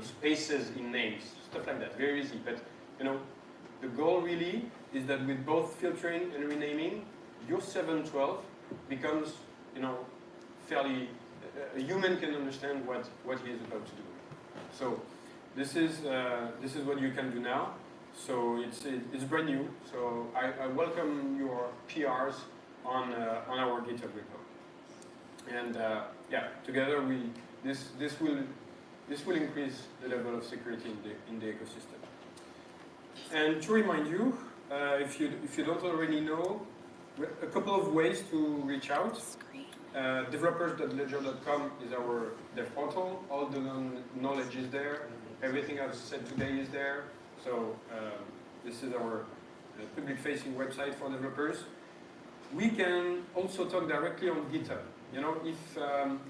spaces in names, stuff like that, very easy. But you know, the goal really is that with both filtering and renaming, your 712 becomes, you know, fairly a human can understand what he is about to do. So this is what you can do now. So it's brand new. So I welcome your PRs on our GitHub repo. And yeah, together this will increase the level of security in the ecosystem. And to remind you, if you don't already know, a couple of ways to reach out. Developers.ledger.com is our dev portal. All the knowledge is there. Everything I've said today is there. So this is our public-facing website for developers. We can also talk directly on GitHub. You know, if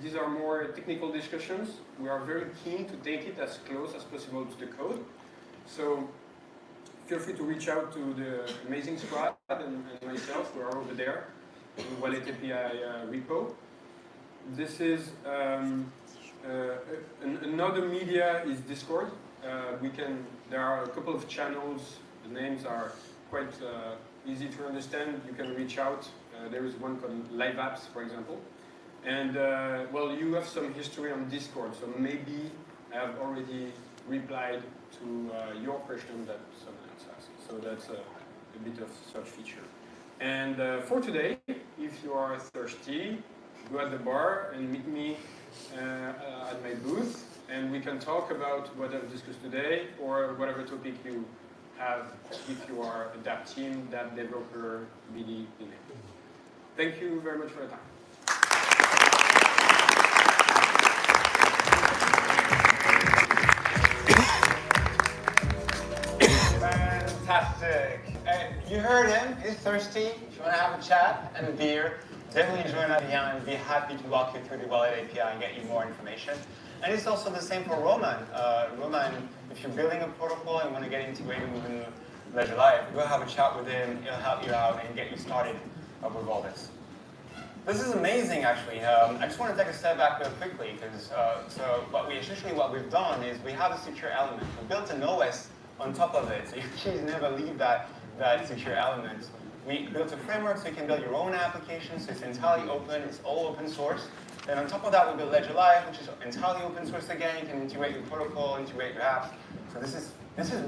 these are more technical discussions, we are very keen to take it as close as possible to the code. So feel free to reach out to the amazing squad and myself. We are over there in Wallet API repo. This is another media is Discord. There are a couple of channels. The names are quite easy to understand. You can reach out. There is one called Live Apps, for example. And well, you have some history on Discord, so maybe I have already replied to your question that someone else asked. So that's a bit of such feature. And for today, if you are thirsty, go at the bar and meet me at my booth, and we can talk about what I've discussed today or whatever topic you have if you are a DApp team, DApp developer, BD, Thank you very much for your time. You heard him. He's thirsty. If you want to have a chat and a beer, definitely join Adrien and be happy to walk you through the wallet API and get you more information. And it's also the same for Roman. Roman, if you're building a protocol and want to get integrated within Ledger Live, go have a chat with him. He'll help you out and get you started with all this. This is amazing, actually. I just want to take a step back real quickly, because what we've done is we have a secure element. We built an OS on top of it, so your keys never leave that secure element. We built a framework so you can build your own application, so it's entirely open, it's all open source. Then on top of that, we built Ledger Live, which is entirely open source again. You can integrate your protocol, integrate your apps. So this is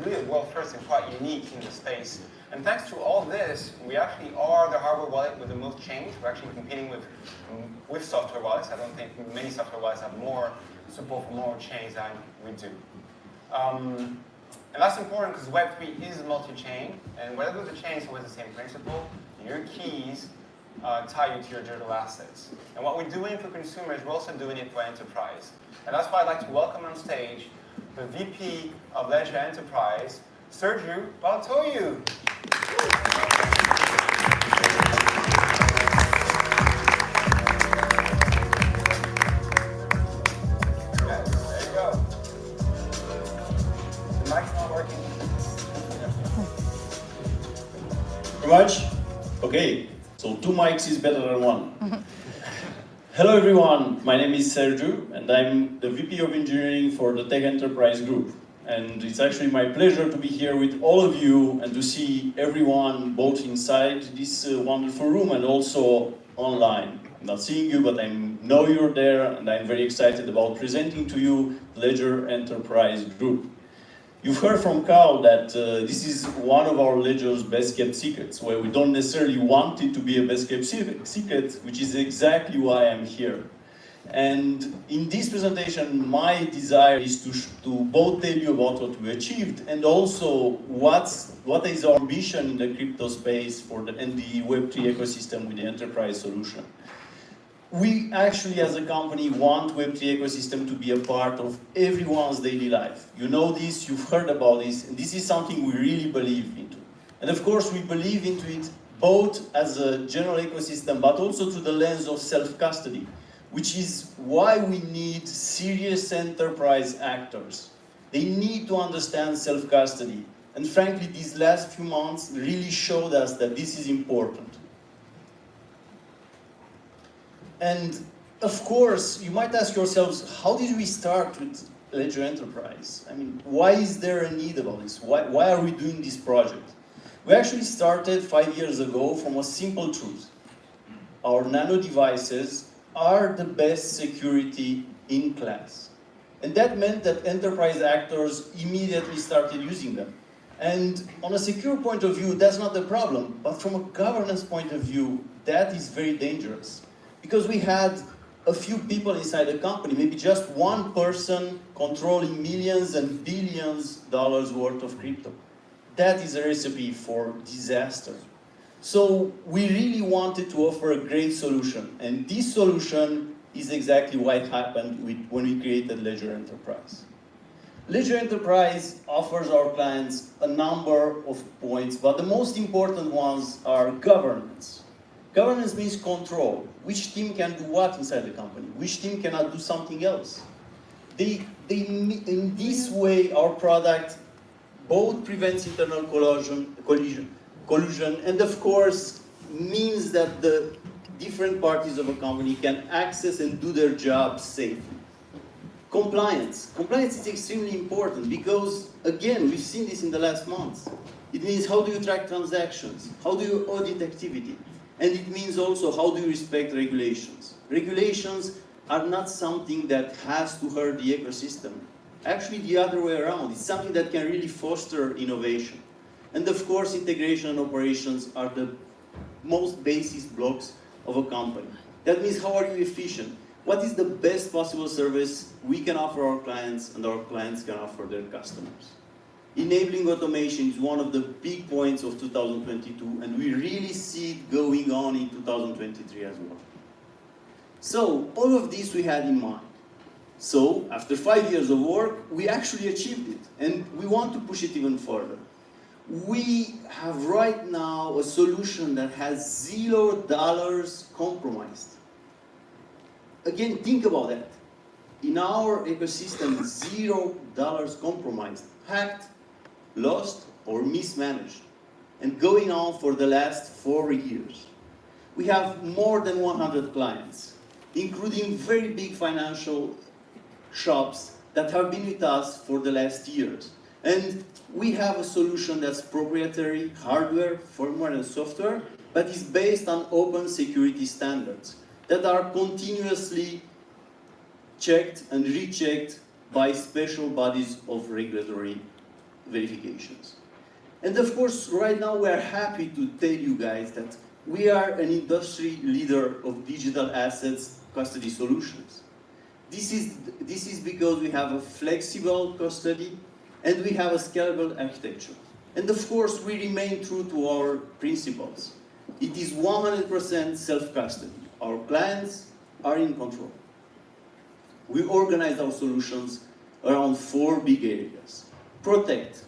really a world first and quite unique in the space. And thanks to all this, we actually are the hardware wallet with the most change. We're actually competing with software wallets. I don't think many software wallets have more support for more chains than we do. And that's important because Web3 is multi-chain, and whatever the chain is always the same principle. Your keys tie you to your digital assets. And what we're doing for consumers, we're also doing it for enterprise. And that's why I'd like to welcome on stage the VP of Ledger Enterprise, Sergiu Baltoiu. There you go. The mic's not working. Very much? Okay, so 2 mics is better than 1. Hello everyone, my name is Sergiu and I'm the VP of Engineering for the Tech Enterprise Group. And it's actually my pleasure to be here with all of you and to see everyone both inside this wonderful room and also online. I'm not seeing you, but I know you're there and I'm very excited about presenting to you Ledger Enterprise Group. You've heard from Carl that this is one of our Ledger's best kept secrets, where we don't necessarily want it to be a best kept secret, which is exactly why I'm here. And in this presentation, my desire is to both tell you about what we achieved and also what is our ambition in the crypto space and the Web3 ecosystem with the enterprise solution. We actually, as a company, want Web3 ecosystem to be a part of everyone's daily life. You know this, you've heard about this, and this is something we really believe into. And of course, we believe into it both as a general ecosystem, but also through the lens of self-custody, which is why we need serious enterprise actors. They need to understand self-custody. And frankly, these last few months really showed us that this is important. And of course, you might ask yourselves, how did we start with Ledger Enterprise? I mean, why is there a need about this? Why are we doing this project? We actually started 5 years ago from a simple truth. Our Nano devices are the best security in class. And that meant that enterprise actors immediately started using them. And on a secure point of view, that's not the problem. But from a governance point of view, that is very dangerous. Because we had a few people inside the company, maybe just one person controlling millions and billions dollars worth of crypto. That is a recipe for disaster. So we really wanted to offer a great solution. And this solution is exactly what happened when we created Ledger Enterprise. Ledger Enterprise offers our clients a number of points, but the most important ones are governance. Governance means control. Which team can do what inside the company? Which team cannot do something else? In this way, our product both prevents internal collusion, and of course, means that the different parties of a company can access and do their jobs safely. Compliance. Compliance is extremely important because, again, we've seen this in the last months. It means how do you track transactions? How do you audit activity? And it means also how do you respect regulations? Regulations are not something that has to hurt the ecosystem. Actually, the other way around. It's something that can really foster innovation. And of course, integration and operations are the most basic blocks of a company. That means how are you efficient? What is the best possible service we can offer our clients and our clients can offer their customers? Enabling automation is one of the big points of 2022, and we really see it going on in 2023 as well. So, all of this we had in mind. So, after 5 years of work, we actually achieved it, and we want to push it even further. we have right now a solution that has $0 compromised. Again, think about that. In our ecosystem, $0 compromised, hacked, lost, or mismanaged, and going on for the last 4 years. We have more than 100 clients, including very big financial shops that have been with us for the last years. And we have a solution that's proprietary hardware, firmware, and software, but is based on open security standards that are continuously checked and rechecked by special bodies of regulatory verifications. And of course, right now we are happy to tell you guys that we are an industry leader of digital assets custody solutions. This is because we have a flexible custody and we have a scalable architecture. And of course, we remain true to our principles. It is 100% self-custody. Our clients are in control. We organize our solutions around 4 big areas. Protect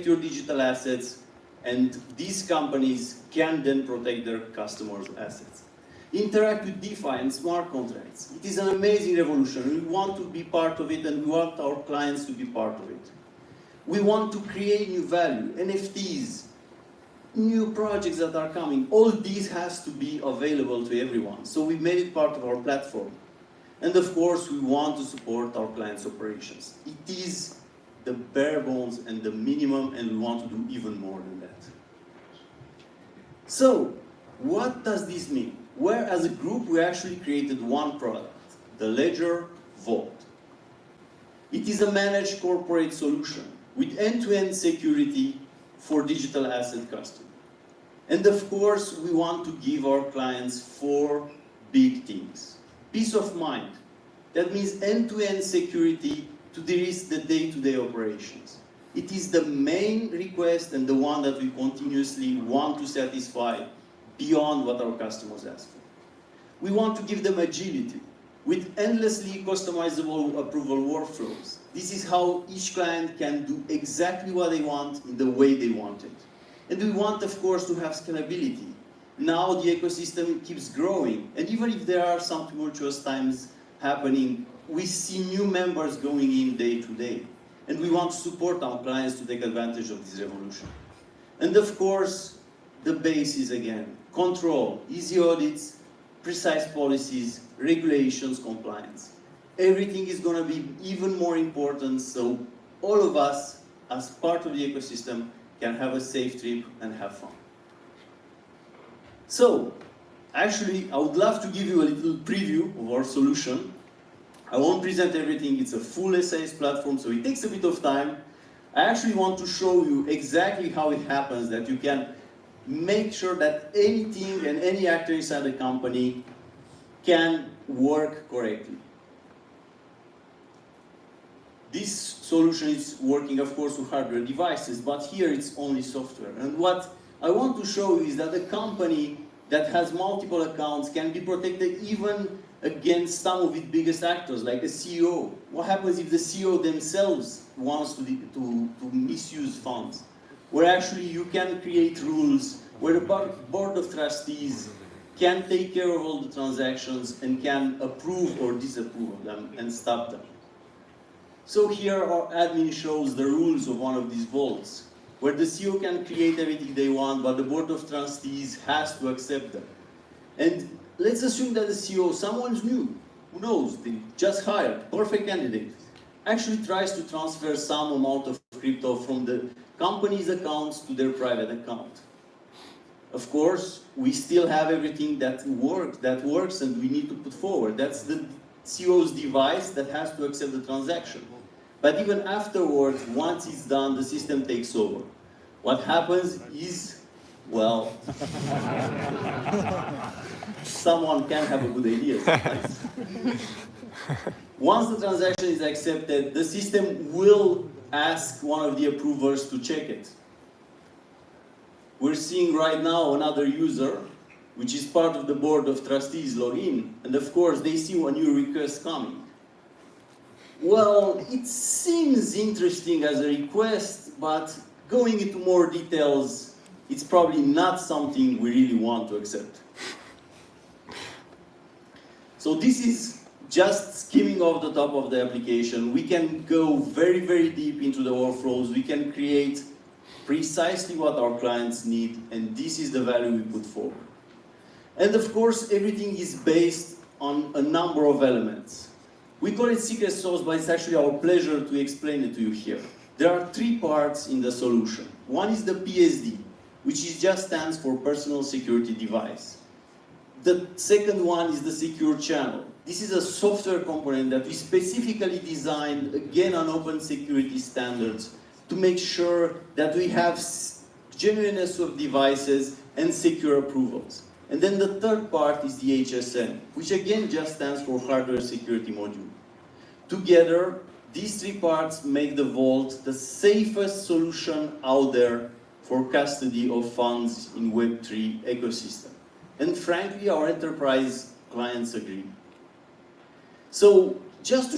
your digital assets, and these companies can then protect their customers' assets. Interact with DeFi and smart contracts. It is an amazing revolution. We want to be part of it, and we want our clients to be part of it. We want to create new value, NFTs, new projects that are coming. All these has to be available to everyone. So we made it part of our platform. And of course, we want to support our clients' operations. It is the bare bones and the minimum, and we want to do even more than that. So, what does this mean? Where, as a group, we actually created one product, the Ledger Vault. It is a managed corporate solution with end-to-end security for digital asset custody. And of course, we want to give our clients 4 big things. Peace of mind. That means end-to-end security to de-risk the day-to-day operations. It is the main request and the one that we continuously want to satisfy beyond what our customers ask for. We want to give them agility with endlessly customizable approval workflows. This is how each client can do exactly what they want in the way they want it. And we want, of course, to have scalability. Now the ecosystem keeps growing, and even if there are some tumultuous times happening, we see new members going in day to day. And we want to support our clients to take advantage of this revolution. And of course, the basis again, control, easy audits, precise policies, regulations, compliance. Everything is going to be even more important, so all of us, as part of the ecosystem, can have a safe trip and have fun. So, actually, I would love to give you a little preview of our solution. I won't present everything, it's a full SAS platform, so it takes a bit of time. I actually want to show you exactly how it happens, that you can make sure that anything and any actor inside the company can work correctly. This solution is working, of course, with hardware devices, but here it's only software. And what I want to show you is that a company that has multiple accounts can be protected even against some of its biggest actors, like a CEO. What happens if the CEO themselves wants to misuse funds? Where actually you can create rules where the board of trustees can take care of all the transactions and can approve or disapprove of them and stop them. So here our admin shows the rules of one of these vaults, where the CEO can create everything they want, but the board of trustees has to accept them. And let's assume that the CEO, someone's new, who knows, they just hired, perfect candidate, actually tries to transfer some amount of crypto from the company's accounts to their private account. Of course, we still have everything that works and we need to put forward. That's the CEO's device that has to accept the transaction. But even afterwards, once it's done, the system takes over. What happens is, well, someone can have a good idea sometimes. Once the transaction is accepted, the system will ask one of the approvers to check it. We're seeing right now another user, which is part of the board of trustees, log in, and of course they see a new request coming. Well, it seems interesting as a request, but going into more details, it's probably not something we really want to accept. So this is just skimming off the top of the application. We can go very, very deep into the workflows. We can create precisely what our clients need, and this is the value we put forward. And of course, everything is based on a number of elements. We call it secret sauce, but it's actually our pleasure to explain it to you here. There are 3 parts in the solution. One is the PSD, which just stands for Personal Security Device. The second one is the secure channel. This is a software component that we specifically designed, again on open security standards, to make sure that we have genuineness of devices and secure approvals. And then the third part is the HSM, which again just stands for Hardware Security Module. Together, these 3 parts make the Vault the safest solution out there for custody of funds in Web3 ecosystem. And frankly, our enterprise clients agree. So just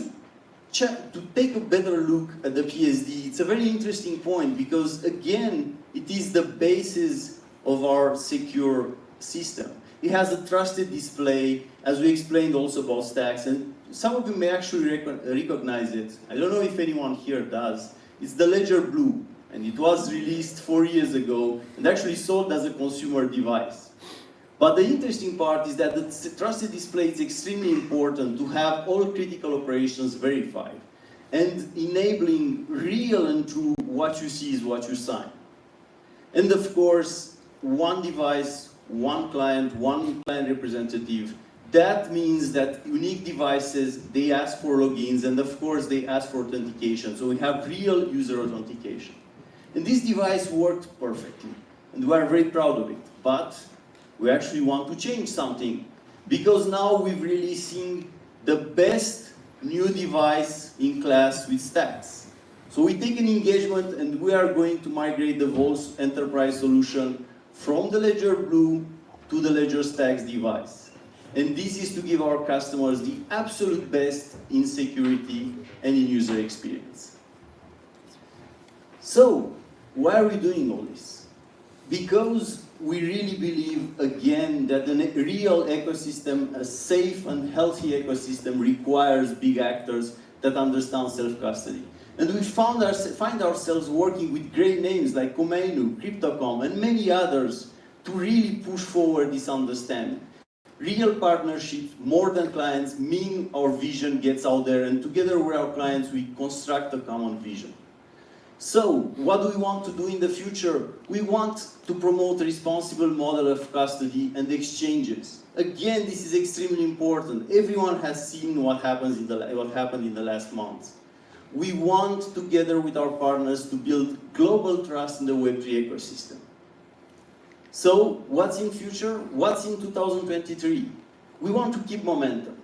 to take a better look at the PSD, it's a very interesting point because again, it is the basis of our secure system. It has a trusted display, as we explained also about stacks, and some of you may actually recognize it. I don't know if anyone here does. It's the Ledger Blue, and it was released 4 years ago and actually sold as a consumer device. But the interesting part is that the trusted display is extremely important to have all critical operations verified and enabling real and true what you see is what you sign. And of course, one device, one client representative. That means that unique devices, they ask for logins, and of course they ask for authentication. So we have real user authentication. And this device worked perfectly, and we are very proud of it. But we actually want to change something, because now we've really seen the best new device in class with stacks. So we take an engagement and we are going to migrate the Vault's enterprise solution from the Ledger Blue to the Ledger Stacks device. And this is to give our customers the absolute best in security and in user experience. So, why are we doing all this? Because we really believe, again, that a real ecosystem, a safe and healthy ecosystem, requires big actors that understand self-custody. And we find ourselves working with great names like Komeinu, Crypto.com, and many others to really push forward this understanding. Real partnerships, more than clients, mean our vision gets out there, and together with our clients, we construct a common vision. So, what do we want to do in the future? We want to promote a responsible model of custody and exchanges. Again, this is extremely important. Everyone has seen what happened in the last months. We want, together with our partners, to build global trust in the Web3 ecosystem. So, what's in future? What's in 2023? We want to keep momentum.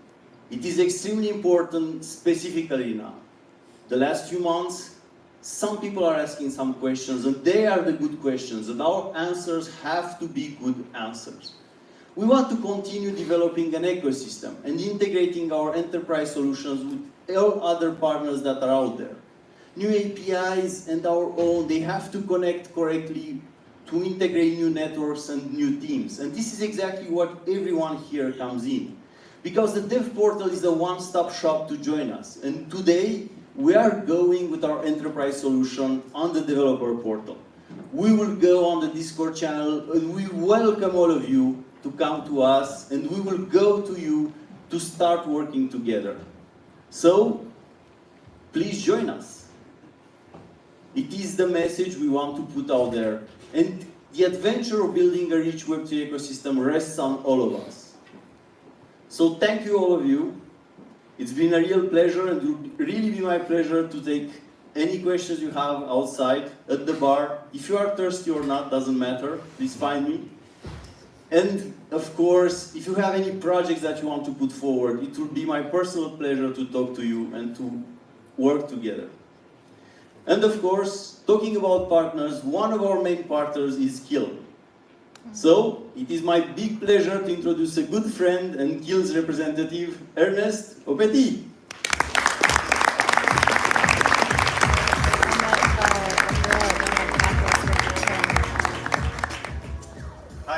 It is extremely important, specifically now. The last few months, some people are asking some questions, and they are the good questions, and our answers have to be good answers. We want to continue developing an ecosystem and integrating our enterprise solutions with all other partners that are out there. New APIs and our own, they have to connect correctly to integrate new networks and new teams. And this is exactly what everyone here comes in. Because the Dev Portal is a one-stop shop to join us. And today, we are going with our enterprise solution on the developer portal. We will go on the Discord channel, and we welcome all of you to come to us, and we will go to you to start working together. So, please join us. It is the message we want to put out there. And the adventure of building a rich Web3 ecosystem rests on all of us. So thank you all of you. It's been a real pleasure, and it would really be my pleasure to take any questions you have outside, at the bar. If you are thirsty or not, doesn't matter. Please find me. And of course, if you have any projects that you want to put forward, it would be my personal pleasure to talk to you and to work together. And of course, talking about partners, one of our main partners is Kill. So, it is my big pleasure to introduce a good friend and Kill's representative, Ernest Opeti.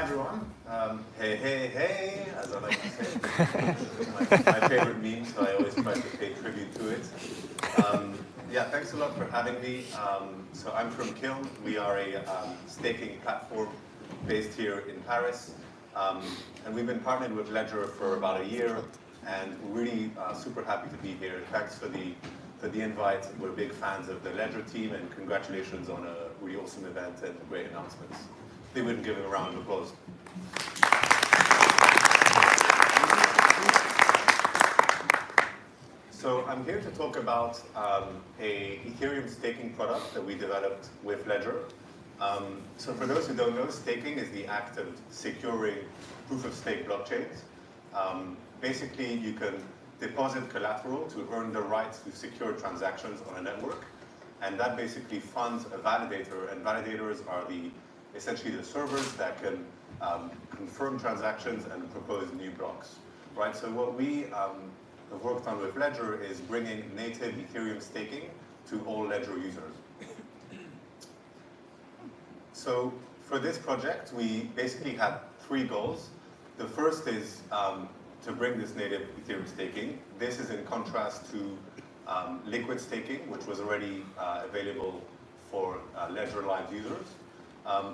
everyone. Hey, hey, hey, as I like to say. It's my favorite meme, so I always try to pay tribute to it. Yeah, thanks a lot for having me. So I'm from Kiln. We are a staking platform based here in Paris. And we've been partnered with Ledger for about a year, and we're really super happy to be here. Thanks for the invite. We're big fans of the Ledger team, and congratulations on a really awesome event and great announcements. They wouldn't give him a round of applause. So I'm here to talk about a Ethereum staking product that we developed with Ledger. So for those who don't know, staking is the act of securing proof-of-stake blockchains. Basically, you can deposit collateral to earn the right to secure transactions on a network, and that basically funds a validator, and validators are essentially the servers that can confirm transactions and propose new blocks, right? So what we have worked on with Ledger is bringing native Ethereum staking to all Ledger users. So for this project, we basically had 3 goals. The first is to bring this native Ethereum staking. This is in contrast to liquid staking, which was already available for Ledger Live users.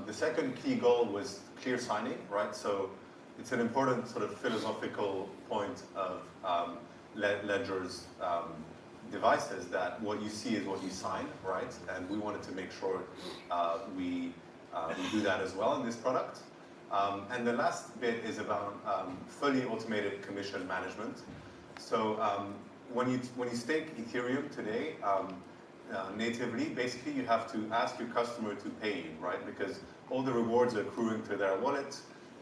The second key goal was clear signing, right? So it's an important sort of philosophical point of Ledger's devices, that what you see is what you sign, right? And we wanted to make sure we do that as well in this product. And the last bit is about fully automated commission management. So when you stake Ethereum today, natively, basically you have to ask your customer to pay you, right? Because all the rewards are accruing to their wallet,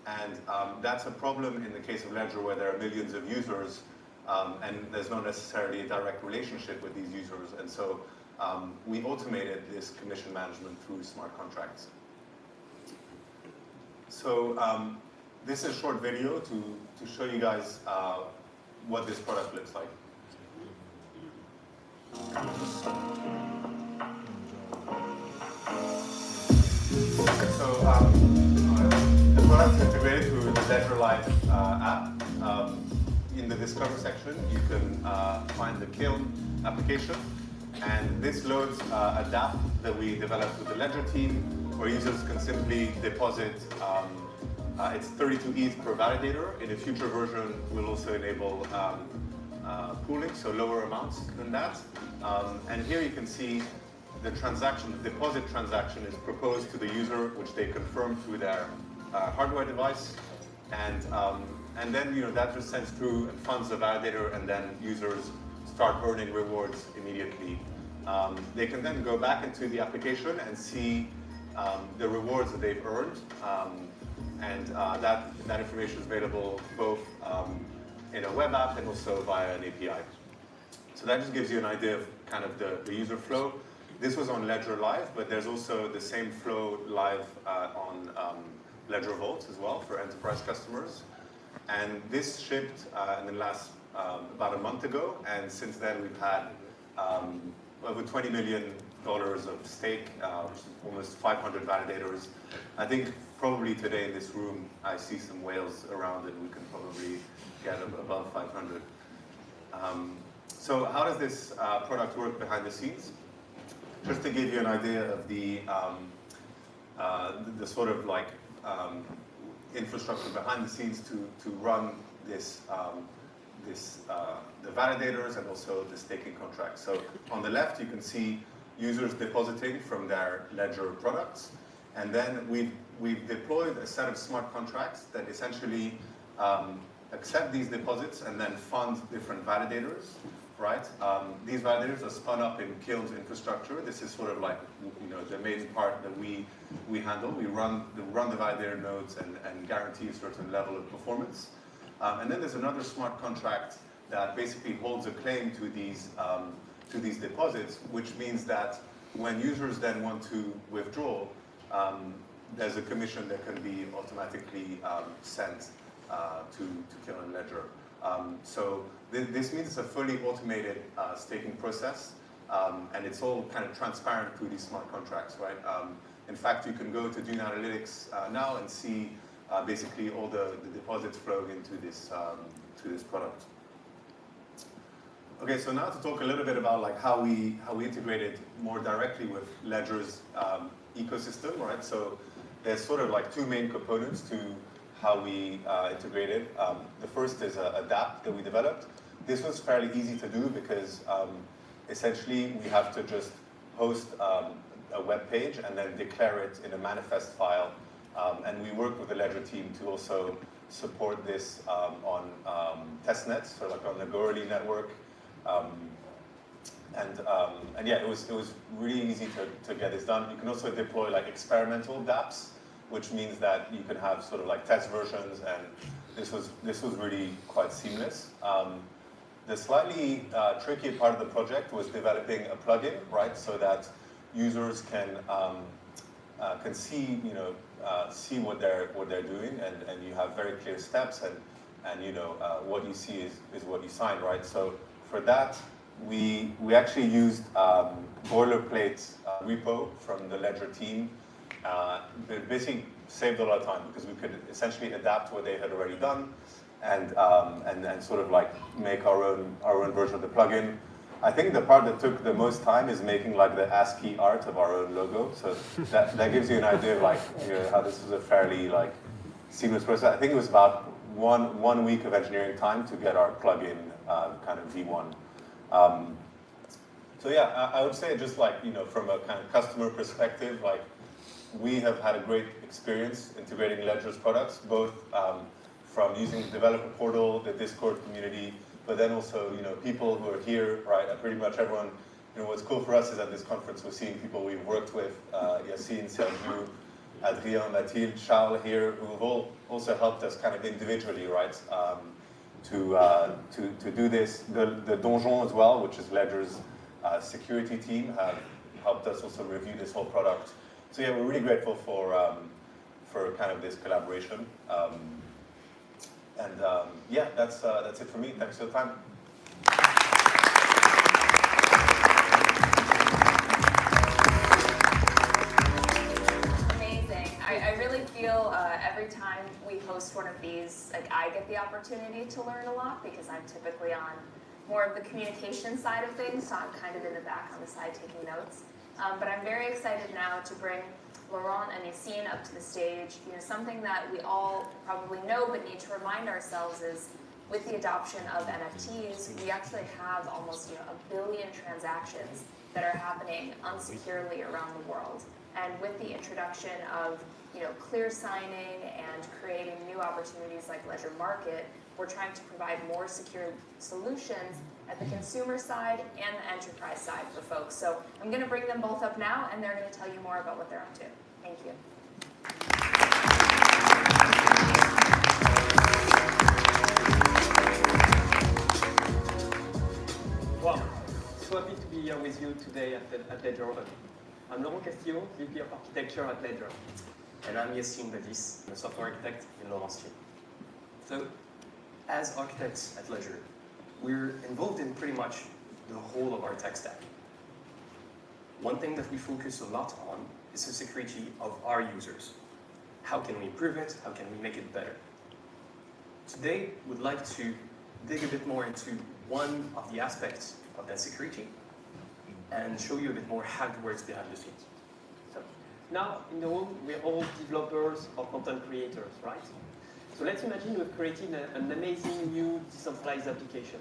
and that's a problem in the case of Ledger, where there are millions of users, and there's not necessarily a direct relationship with these users. And so we automated this commission management through smart contracts. So this is a short video to show you guys what this product looks like. So the product is integrated through the Ledger Live app. In the Discover section, you can find the Kiln application, and this loads a DApp that we developed with the Ledger team, where users can simply deposit. It's 32 ETH per validator. In a future version, we'll also enable pooling, so lower amounts than that. And here you can see the transaction, the deposit transaction is proposed to the user, which they confirm through their hardware device. And then that just sends through and funds the validator, and then users start earning rewards immediately. They can then go back into the application and see the rewards that they've earned. And that information is available both in a web app and also via an API. So that just gives you an idea of kind of the user flow. This was on Ledger Live, but there's also the same flow live on Ledger Vault as well for enterprise customers. And this shipped in the last about a month ago, and since then we've had over $20 million of stake, almost 500 validators. I think probably today in this room I see some whales around, and we can probably get above 500. So how does this product work behind the scenes? Just to give you an idea of the sort of like infrastructure behind the scenes to run this, the validators and also the staking contracts. So on the left, you can see users depositing from their Ledger products, and then we've deployed a set of smart contracts that essentially accept these deposits and then fund different validators, right? These validators are spun up in Kiln's infrastructure. This is sort of like the main part that we handle. We run the validator nodes and guarantee a certain level of performance. And then there's another smart contract that basically holds a claim to these deposits, which means that when users then want to withdraw, there's a commission that can be automatically sent to Kiln Ledger. So this means it's a fully automated staking process, and it's all kind of transparent through these smart contracts, right? In fact, you can go to Dune Analytics now and see basically all the deposits flow into this to this product. Okay, so now to talk a little bit about like how we integrated more directly with Ledger's ecosystem, right? So there's sort of like two main components to how we integrated. The first is a dApp that we developed. This was fairly easy to do because essentially we have to just host a web page and then declare it in a manifest file. And we work with the Ledger team to also support this on testnets, so like on the Gorilla network. And yeah, it was really easy to get this done. You can also deploy like experimental dApps, which means that you can have sort of like test versions, and this was really quite seamless. The slightly tricky part of the project was developing a plugin, right, so that users can see, see what they're doing, and you have very clear steps, and what you see is what you sign, right? So for that, we actually used boilerplate repo from the Ledger team. It basically saved a lot of time because we could essentially adapt what they had already done, and sort of like make our own version of the plugin. I think the part that took the most time is making like the ASCII art of our own logo. So that gives you an idea of like how this was a fairly like seamless process. I think it was about one week of engineering time to get our plugin kind of V1. So yeah, I would say just like from a kind of customer perspective, like we have had a great experience integrating Ledger's products, both from using the developer portal, the Discord community, but then also, people who are here, right? Pretty much everyone, what's cool for us is at this conference we're seeing people we've worked with, Yassine, Sergio, Adrien, Mathilde, Charles here, who have all also helped us kind of individually, right? To do this. The Donjon as well, which is Ledger's security team, have helped us also review this whole product. So yeah, we're really grateful for kind of this collaboration. Yeah, that's it for me. Thanks for the time. Amazing. I really feel every time we host one of these, like I get the opportunity to learn a lot because I'm typically on more of the communication side of things, so I'm kind of in the back on the side taking notes. But I'm very excited now to bring Laurent and Yassine up to the stage. Something that we all probably know but need to remind ourselves is with the adoption of NFTs, we actually have almost 1 billion transactions that are happening unsecurely around the world. And with the introduction of clear signing and creating new opportunities like Ledger Market, we're trying to provide more secure solutions at the consumer side and the enterprise side for folks. So I'm going to bring them both up now, and they're going to tell you more about what they're up to. Thank you. Wow, so happy to be here with you today at Ledger Open. I'm Laurent Castillo, VP of Architecture at Ledger. And I'm Yassine Davis, a software architect in Laurent's team. So, as architects at Ledger, we're involved in pretty much the whole of our tech stack. One thing that we focus a lot on is the security of our users. How can we improve it? How can we make it better? Today, we'd like to dig a bit more into one of the aspects of that security and show you a bit more how it works behind the scenes. So, now, in the room, we're all developers or content creators, right? So let's imagine we've created an amazing new decentralized application.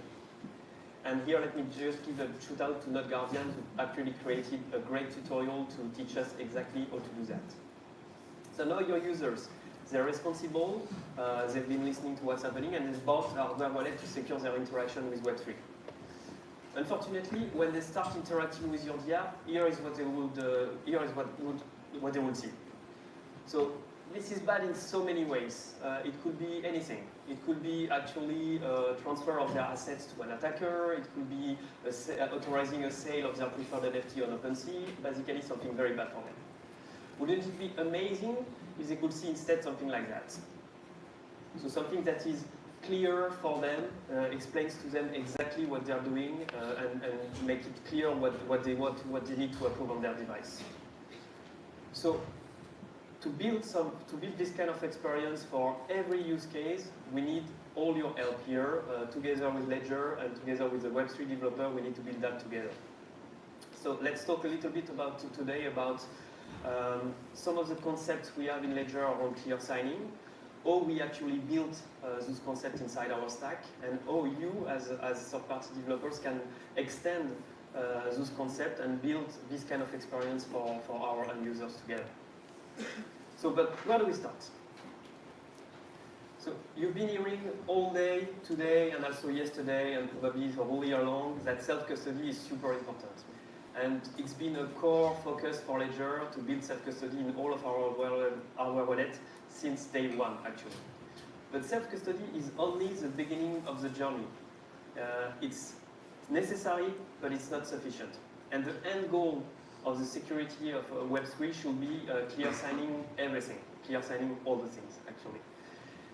And here, let me just give a shout out to Not Guardian, who actually created a great tutorial to teach us exactly how to do that. So now your users, they're responsible, they've been listening to what's happening, and they've bought a hardware wallet to secure their interaction with Web3. Unfortunately, when they start interacting with your DR, here is what they would see. So this is bad in so many ways. It could be anything. It could be actually a transfer of their assets to an attacker. It could be authorizing a sale of their preferred NFT on OpenSea. Basically, something very bad for them. Wouldn't it be amazing if they could see instead something like that? So something that is clear for them, explains to them exactly what they're doing, and make it clear what they need to approve on their device. So to build this kind of experience for every use case, we need all your help here, together with Ledger and together with the Web3 developer, we need to build that together. So let's talk a little bit today about some of the concepts we have in Ledger around clear signing, how we actually built those concepts inside our stack, and how you, as third-party developers, can extend those concepts and build this kind of experience for our end users together. So, but where do we start? So you've been hearing all day today and also yesterday and probably for all year long that self-custody is super important. And it's been a core focus for Ledger to build self-custody in all of our wallets since day one, actually. But self-custody is only the beginning of the journey. It's necessary, but it's not sufficient. And the end goal of the security of Web3 should be clear signing everything, clear signing all the things, actually.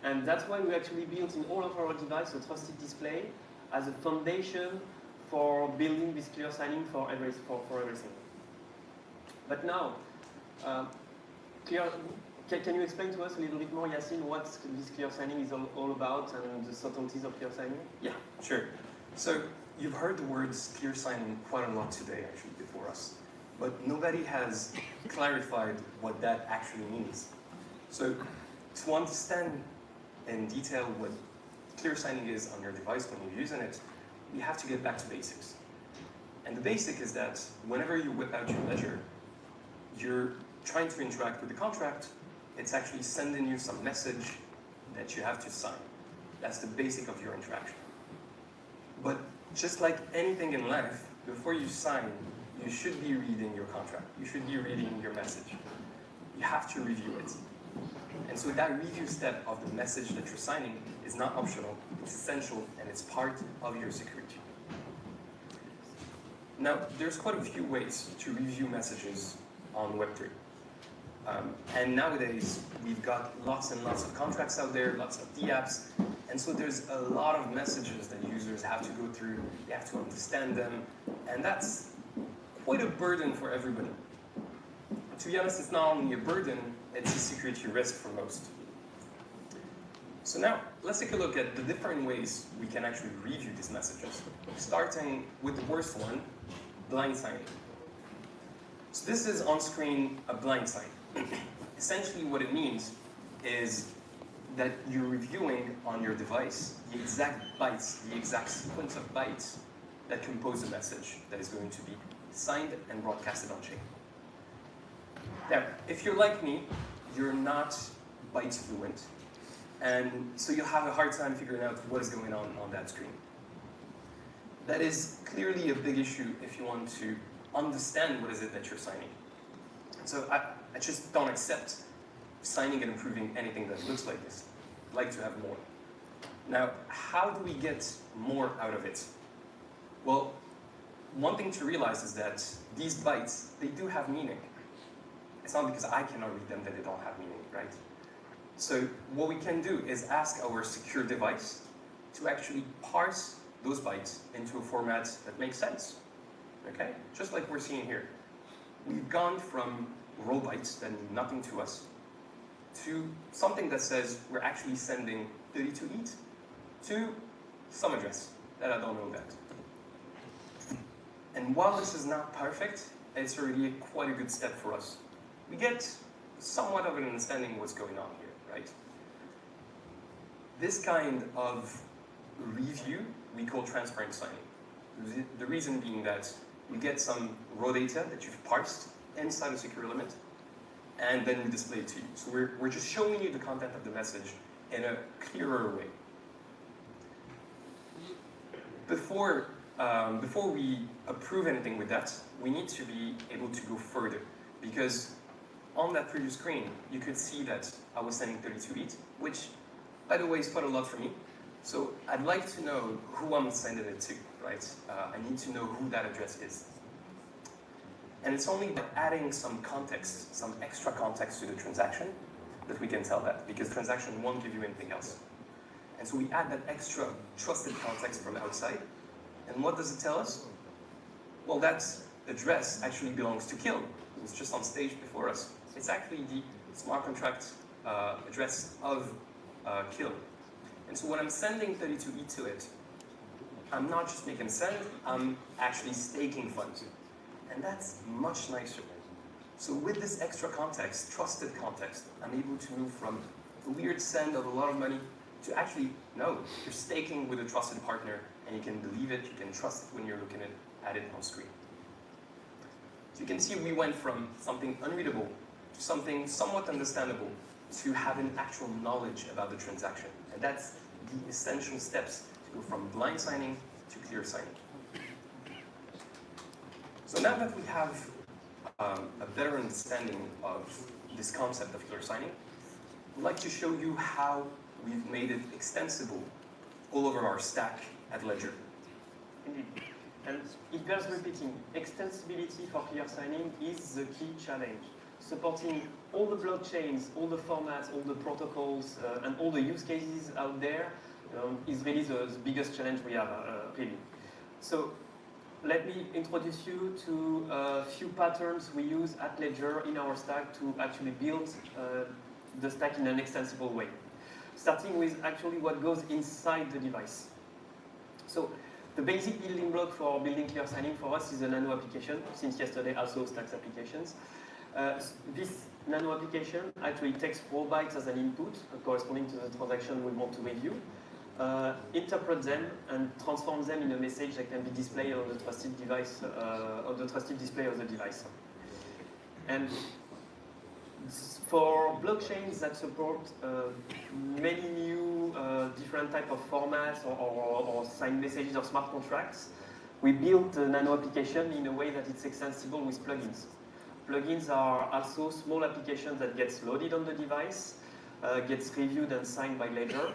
And that's why we actually built in all of our devices a trusted display as a foundation for building this clear signing for everything. But now, can you explain to us a little bit more, Yassine, what this clear signing is all about and the subtleties of clear signing? Yeah, sure. So you've heard the words clear signing quite a lot today, actually, before us. But nobody has clarified what that actually means. So to understand in detail what clear signing is on your device when you're using it, we have to get back to basics. And the basic is that whenever you whip out your ledger, you're trying to interact with the contract, it's actually sending you some message that you have to sign. That's the basic of your interaction. But just like anything in life, before you sign, you should be reading your contract. You should be reading your message. You have to review it. And so that review step of the message that you're signing is not optional, it's essential, and it's part of your security. Now, there's quite a few ways to review messages on Web3. And nowadays, we've got lots and lots of contracts out there, lots of DApps, and so there's a lot of messages that users have to go through, they have to understand them, and that's quite a burden for everybody. To be honest, it's not only a burden, it's a security risk for most. So now, let's take a look at the different ways we can actually review these messages, starting with the worst one, blind signing. So this is on screen a blind sign. Essentially what it means is that you're reviewing on your device the exact bytes, the exact sequence of bytes that compose the message that is going to be signed and broadcasted on chain. Now, if you're like me, you're not bytes fluent, and so you'll have a hard time figuring out what is going on that screen. That is clearly a big issue if you want to understand what is it that you're signing. So I just don't accept signing and approving anything that looks like this. I'd like to have more. Now, how do we get more out of it? Well, one thing to realize is that these bytes, they do have meaning. It's not because I cannot read them that they don't have meaning, right? So what we can do is ask our secure device to actually parse those bytes into a format that makes sense, okay? Just like we're seeing here. We've gone from raw bytes that mean nothing to us to something that says we're actually sending 32 ETH to some address that I don't know about. And while this is not perfect, it's already quite a good step for us. We get somewhat of an understanding of what's going on here, right? This kind of review we call transparent signing. The reason being that we get some raw data that you've parsed inside a secure element, and then we display it to you. So we're just showing you the content of the message in a clearer way. Before we approve anything with that, we need to be able to go further, because on that previous screen, you could see that I was sending 32 ETH, which, by the way, is quite a lot for me. So I'd like to know who I'm sending it to, right? I need to know who that address is. And it's only by adding some context, some extra context to the transaction, that we can tell that, because transaction won't give you anything else. And so we add that extra trusted context from outside. And what does it tell us? Well, that address actually belongs to Kill. It was just on stage before us. It's actually the smart contract address of Kill. And so when I'm sending 32E to it, I'm not just making send, I'm actually staking funds. And that's much nicer. So with this extra context, trusted context, I'm able to move from a weird send of a lot of money to actually, no, you're staking with a trusted partner and you can believe it, you can trust it when you're looking at it on screen. So you can see we went from something unreadable to something somewhat understandable to having actual knowledge about the transaction. And that's the essential steps to go from blind signing to clear signing. So now that we have a better understanding of this concept of clear signing, I'd like to show you how we've made it extensible all over our stack at Ledger. Indeed. And it bears repeating, extensibility for clear signing is the key challenge. Supporting all the blockchains, all the formats, all the protocols, and all the use cases out there is really the biggest challenge we have, really. So let me introduce you to a few patterns we use at Ledger in our stack to actually build the stack in an extensible way. Starting with actually what goes inside the device. So the basic building block for building clear signing for us is a Nano application, since yesterday also stacks applications. This Nano application actually takes raw bytes as an input corresponding to the transaction we want to review, interpret them and transform them in a message that can be displayed on the trusted device, on the trusted display of the device. And for blockchains that support many new different type of formats or signed messages or smart contracts, we built the Nano application in a way that it's extensible with plugins. Plugins are also small applications that gets loaded on the device, gets reviewed and signed by Ledger,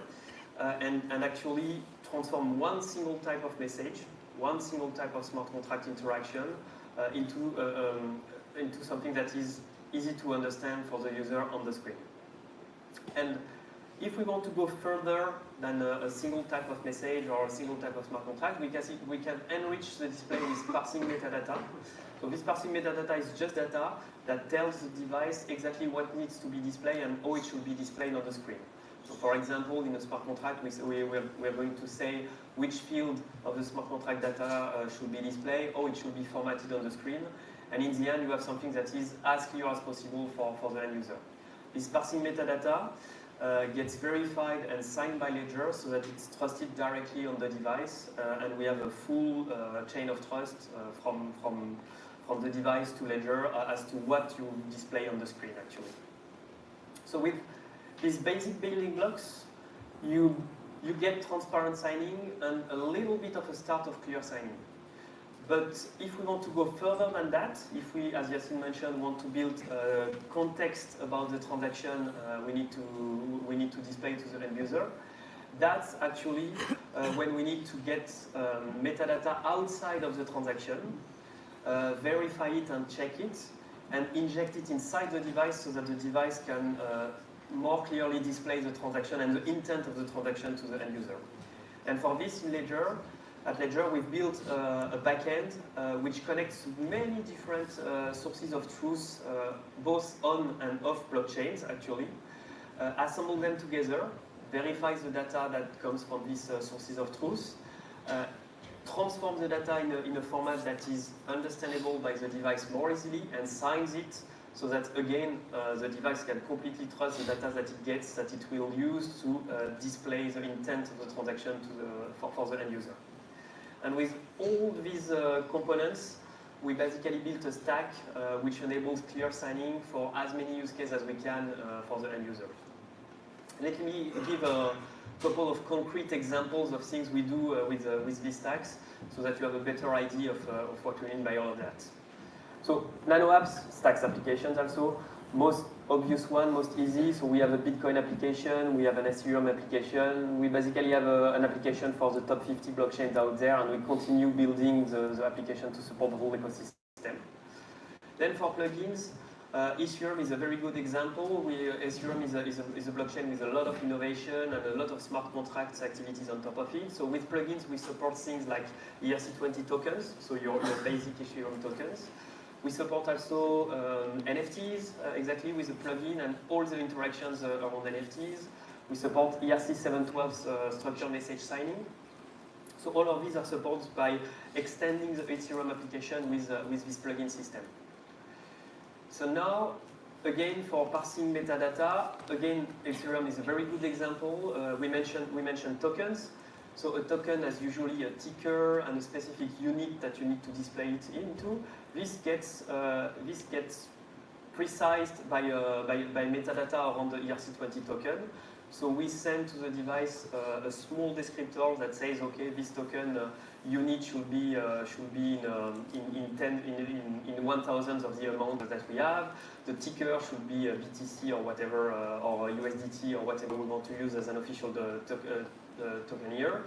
and actually transform one single type of message, one single type of smart contract interaction into something that is easy to understand for the user on the screen. And if we want to go further than a single type of message or a single type of smart contract, we can enrich the display with parsing metadata. So this parsing metadata is just data that tells the device exactly what needs to be displayed and how it should be displayed on the screen. So for example, in a smart contract, we're going to say which field of the smart contract data should be displayed, how it should be formatted on the screen. And in the end, you have something that is as clear as possible for the end user. This parsing metadata gets verified and signed by Ledger so that it's trusted directly on the device, and we have a full chain of trust from the device to Ledger as to what you display on the screen, actually. So with these basic building blocks, you get transparent signing and a little bit of a start of clear signing. But if we want to go further than that, if we, as Yasin mentioned, want to build context about the transaction we need to display to the end user, that's actually when we need to get metadata outside of the transaction, verify it and check it, and inject it inside the device so that the device can more clearly display the transaction and the intent of the transaction to the end user. And for this in Ledger, at Ledger, we've built a backend which connects many different sources of truth, both on and off blockchains, actually, assemble them together, verifies the data that comes from these sources of truth, transform the data in a format that is understandable by the device more easily, and signs it so that, again, the device can completely trust the data that it gets, that it will use to display the intent of the transaction for the end user. And with all these components, we basically built a stack which enables clear signing for as many use cases as we can for the end user. Let me give a couple of concrete examples of things we do with these stacks so that you have a better idea of what we mean by all of that. So Nano apps stacks applications also. Most obvious one, most easy. So we have a Bitcoin application, we have an Ethereum application. We basically have an application for the top 50 blockchains out there, and we continue building the application to support the whole ecosystem. Then for plugins, Ethereum is a very good example. Ethereum is a blockchain with a lot of innovation and a lot of smart contracts activities on top of it. So with plugins, we support things like ERC20 tokens, so your basic Ethereum tokens. We support also NFTs, exactly, with the plugin and all the interactions around NFTs. We support ERC 712's structured message signing. So all of these are supported by extending the Ethereum application with this plugin system. So now, again, for parsing metadata, again, Ethereum is a very good example. We mentioned tokens. So a token has usually a ticker and a specific unit that you need to display it into. This gets precised by metadata around the ERC20 token. So we send to the device a small descriptor that says, okay, this token unit should be in 1,000th of the amount that we have. The ticker should be a BTC or whatever, or USDT or whatever we want to use as an official token here.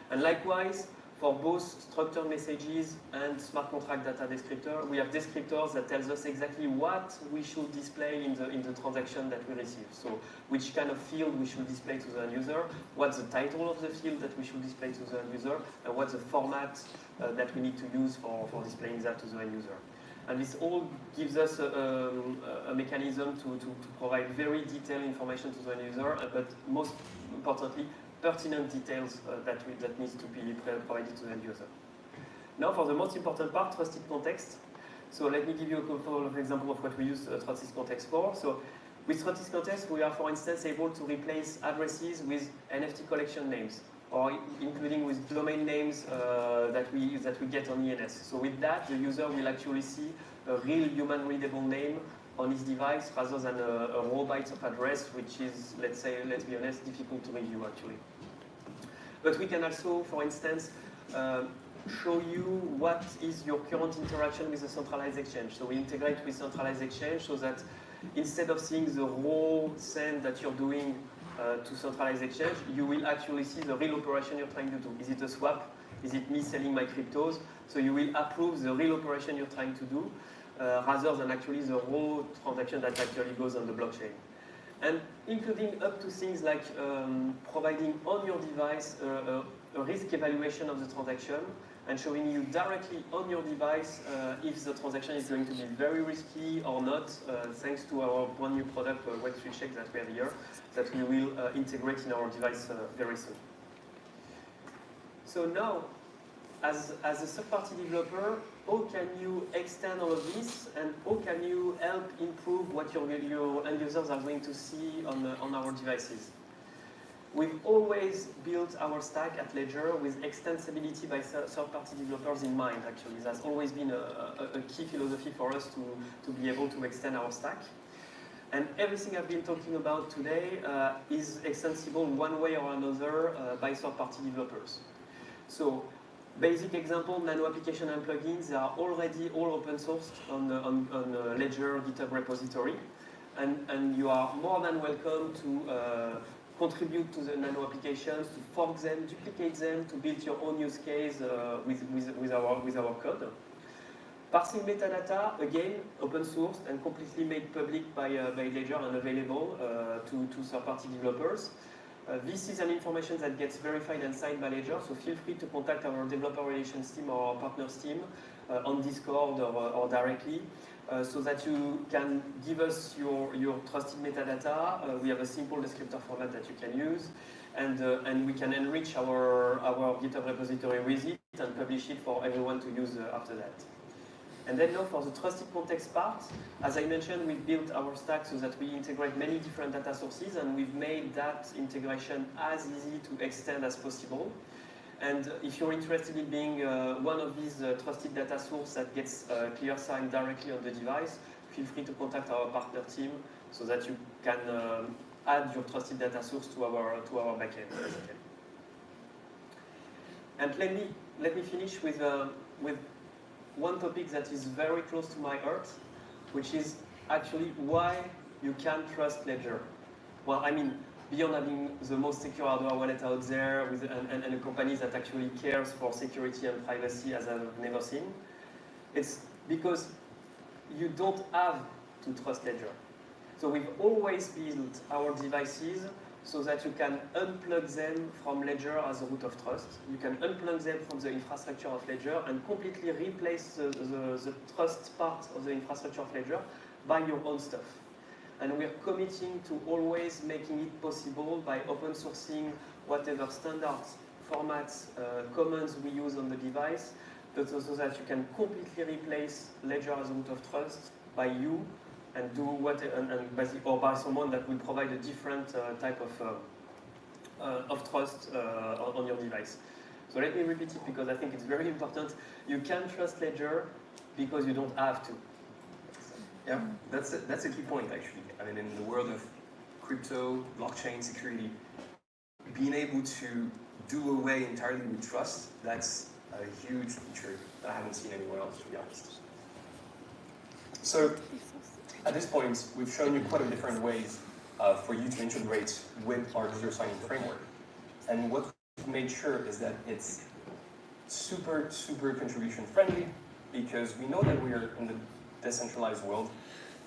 And likewise, for both structured messages and smart contract data descriptor, we have descriptors that tells us exactly what we should display in the transaction that we receive. So which kind of field we should display to the end user, what's the title of the field that we should display to the end user, and what's the format that we need to use for displaying that to the end user. And this all gives us a mechanism to provide very detailed information to the end user, but most importantly, pertinent details that needs to be provided to the end user. Now for the most important part, trusted context. So let me give you a couple of examples of what we use trusted context for. So with trusted context, we are, for instance, able to replace addresses with NFT collection names, or including with domain names that we get on ENS. So with that, the user will actually see a real human-readable name on his device rather than a raw bytes of address, which is, let's be honest, difficult to review actually. But we can also, for instance, show you what is your current interaction with the centralized exchange. So we integrate with centralized exchange so that instead of seeing the raw send that you're doing to centralized exchange, you will actually see the real operation you're trying to do. Is it a swap? Is it me selling my cryptos? So you will approve the real operation you're trying to do rather than actually the raw transaction that actually goes on the blockchain. And including up to things like providing on your device a risk evaluation of the transaction and showing you directly on your device if the transaction is going to be very risky or not, thanks to our brand new product, Web3 Check, that we have here, that we will integrate in our device very soon. So now, as a third-party developer, how can you extend all of this, and how can you help improve what your end users are going to see on our devices? We've always built our stack at Ledger with extensibility by third-party developers in mind, actually. That's always been a key philosophy for us to be able to extend our stack. And everything I've been talking about today is extensible one way or another by third-party developers. So, basic example, Nano application and plugins, they are already all open sourced on Ledger GitHub repository. And you are more than welcome to contribute to the Nano applications, to fork them, duplicate them, to build your own use case with our code. Parsing metadata, again, open source and completely made public by Ledger and available to third-party developers. This is an information that gets verified and signed by Ledger, so feel free to contact our developer relations team or our partners team on Discord or directly, so that you can give us your trusted metadata. We have a simple descriptor format that you can use, and we can enrich our GitHub repository with it and publish it for everyone to use after that. And then now for the trusted context part, as I mentioned, we've built our stack so that we integrate many different data sources, and we've made that integration as easy to extend as possible. And if you're interested in being one of these trusted data sources that gets clear signed directly on the device, feel free to contact our partner team so that you can add your trusted data source to our backend. And let me finish with one topic that is very close to my heart, which is actually why you can't trust Ledger. Well, I mean, beyond having the most secure hardware wallet out there and a company that actually cares for security and privacy as I've never seen, it's because you don't have to trust Ledger. So we've always built our devices so that you can unplug them from Ledger as a root of trust. You can unplug them from the infrastructure of Ledger and completely replace the trust part of the infrastructure of Ledger by your own stuff. And we are committing to always making it possible by open sourcing whatever standards, formats, commands we use on the device, but so that you can completely replace Ledger as a root of trust by you and do what or by someone that will provide a different type of trust on your device. So let me repeat it because I think it's very important. You can trust Ledger because you don't have to. Yeah, that's a key point actually. I mean, in the world of crypto, blockchain, security, being able to do away entirely with trust, that's a huge feature that I haven't seen anywhere else, to be honest. So, at this point, we've shown you quite a different ways for you to integrate with our clear signing framework. And what we've made sure is that it's super, super contribution friendly, because we know that we are in the decentralized world,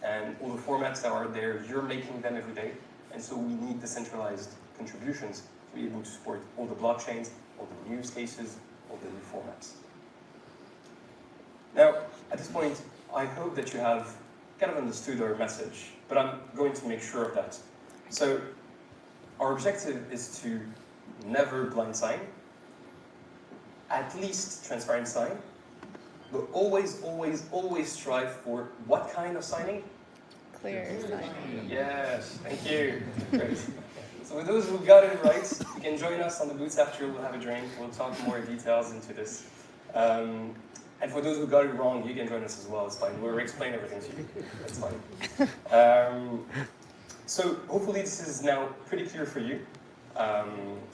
and all the formats that are there, you're making them every day, and so we need decentralized contributions to be able to support all the blockchains, all the use cases, all the new formats. Now, at this point, I hope that you have kind of understood our message, but I'm going to make sure of that. So, our objective is to never blind sign, at least transparent sign, but always, always, always strive for what kind of signing? Clear signing. Yes, thank you. Great. So for those who got it right, you can join us on the booths after, we'll have a drink, we'll talk more details into this. And for those who got it wrong, you can join us as well, it's fine. We'll explain everything to you, that's fine. So hopefully this is now pretty clear for you.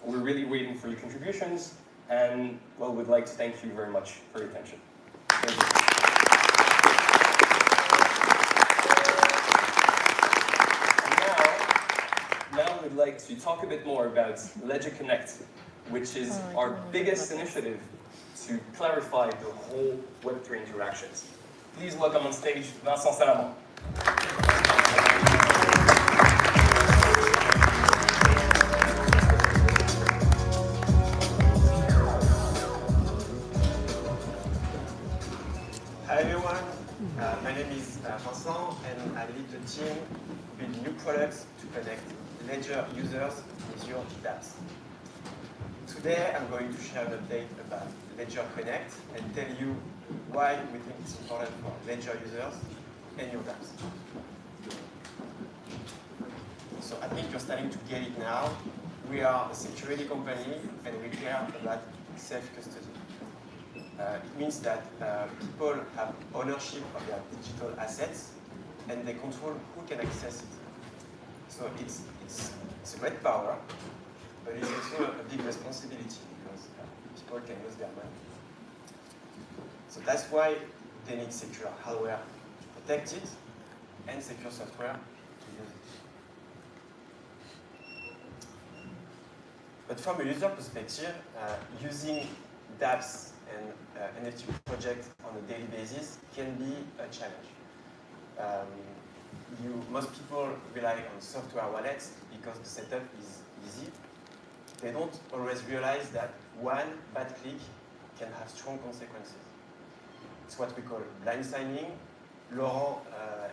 We're really waiting for your contributions, and well, we'd like to thank you very much for your attention. Thank you. Now we'd like to talk a bit more about Ledger Connect, which is our biggest initiative to clarify the whole Web3 interactions. Please welcome on stage Vincent Salamand. Hi everyone, my name is Vincent and I lead the team building new products to connect Ledger users with your dApps. Today I'm going to share an update about Ledger Connect and tell you why we think it's important for Ledger users and your dApps. So I think you're starting to get it now. We are a security company and we care about self-custody. It means that people have ownership of their digital assets and they control who can access it. So it's a great power, but it's also a big responsibility because people can lose their money. So that's why they need secure hardware to protect it and secure software to use it. But from a user perspective, using dApps and NFT projects on a daily basis can be a challenge. Most people rely on software wallets because the setup is easy. They don't always realize that one bad click can have strong consequences. It's what we call blind signing. Laurent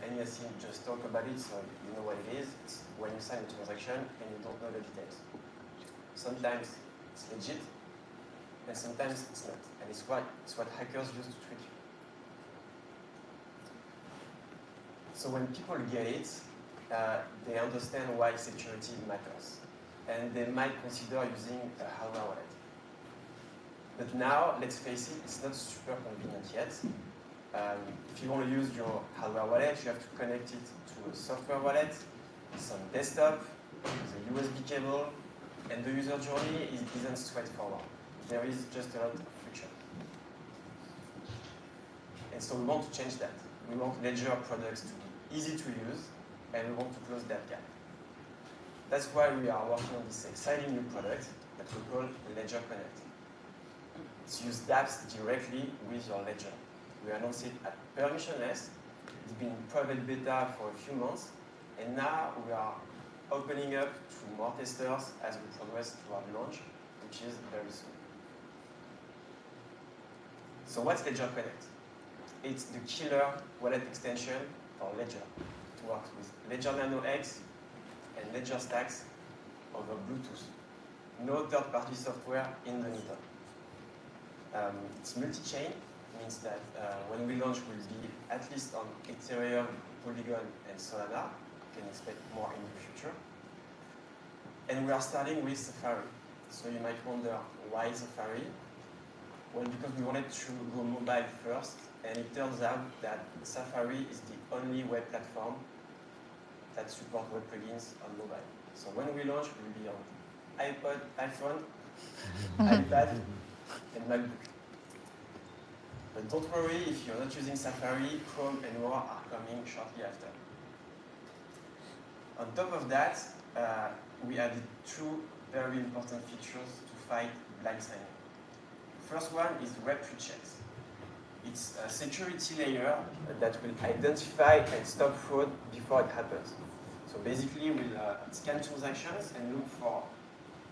and Yassine just talk about it, so you know what it is. It's when you sign a transaction and you don't know the details. Sometimes it's legit, and sometimes it's not. And it's what hackers use to trick you. So when people get it, they understand why security matters. And they might consider using a hardware wallet. But now, let's face it, it's not super convenient yet. If you want to use your hardware wallet, you have to connect it to a software wallet, some desktop, the USB cable, and the user journey isn't straightforward. There is just a lot of friction. And so we want to change that. We want Ledger products to be easy to use, and we want to close that gap. That's why we are working on this exciting new product that we call Ledger Connect. It's use dApps directly with your Ledger. We announced it at permissionless. It's been private beta for a few months, and now we are opening up to more testers as we progress toward launch, which is very soon. So what's Ledger Connect? It's the killer wallet extension for Ledger. It works with Ledger Nano X and Ledger Stacks over Bluetooth. No third-party software in the middle. It's multi-chain, means that when we launch, we'll be at least on Ethereum, Polygon, and Solana. You can expect more in the future. And we are starting with Safari. So you might wonder, why Safari? Well, because we wanted to go mobile first, and it turns out that Safari is the only web platform that supports web plugins on mobile. So when we launch, we'll be on iPod, iPhone, iPad, and MacBook. But don't worry, if you're not using Safari, Chrome and more are coming shortly after. On top of that, we added two very important features to fight blind signing. The first one is Web3 checks. It's a security layer that will identify and stop fraud before it happens. So basically, we'll scan transactions and look for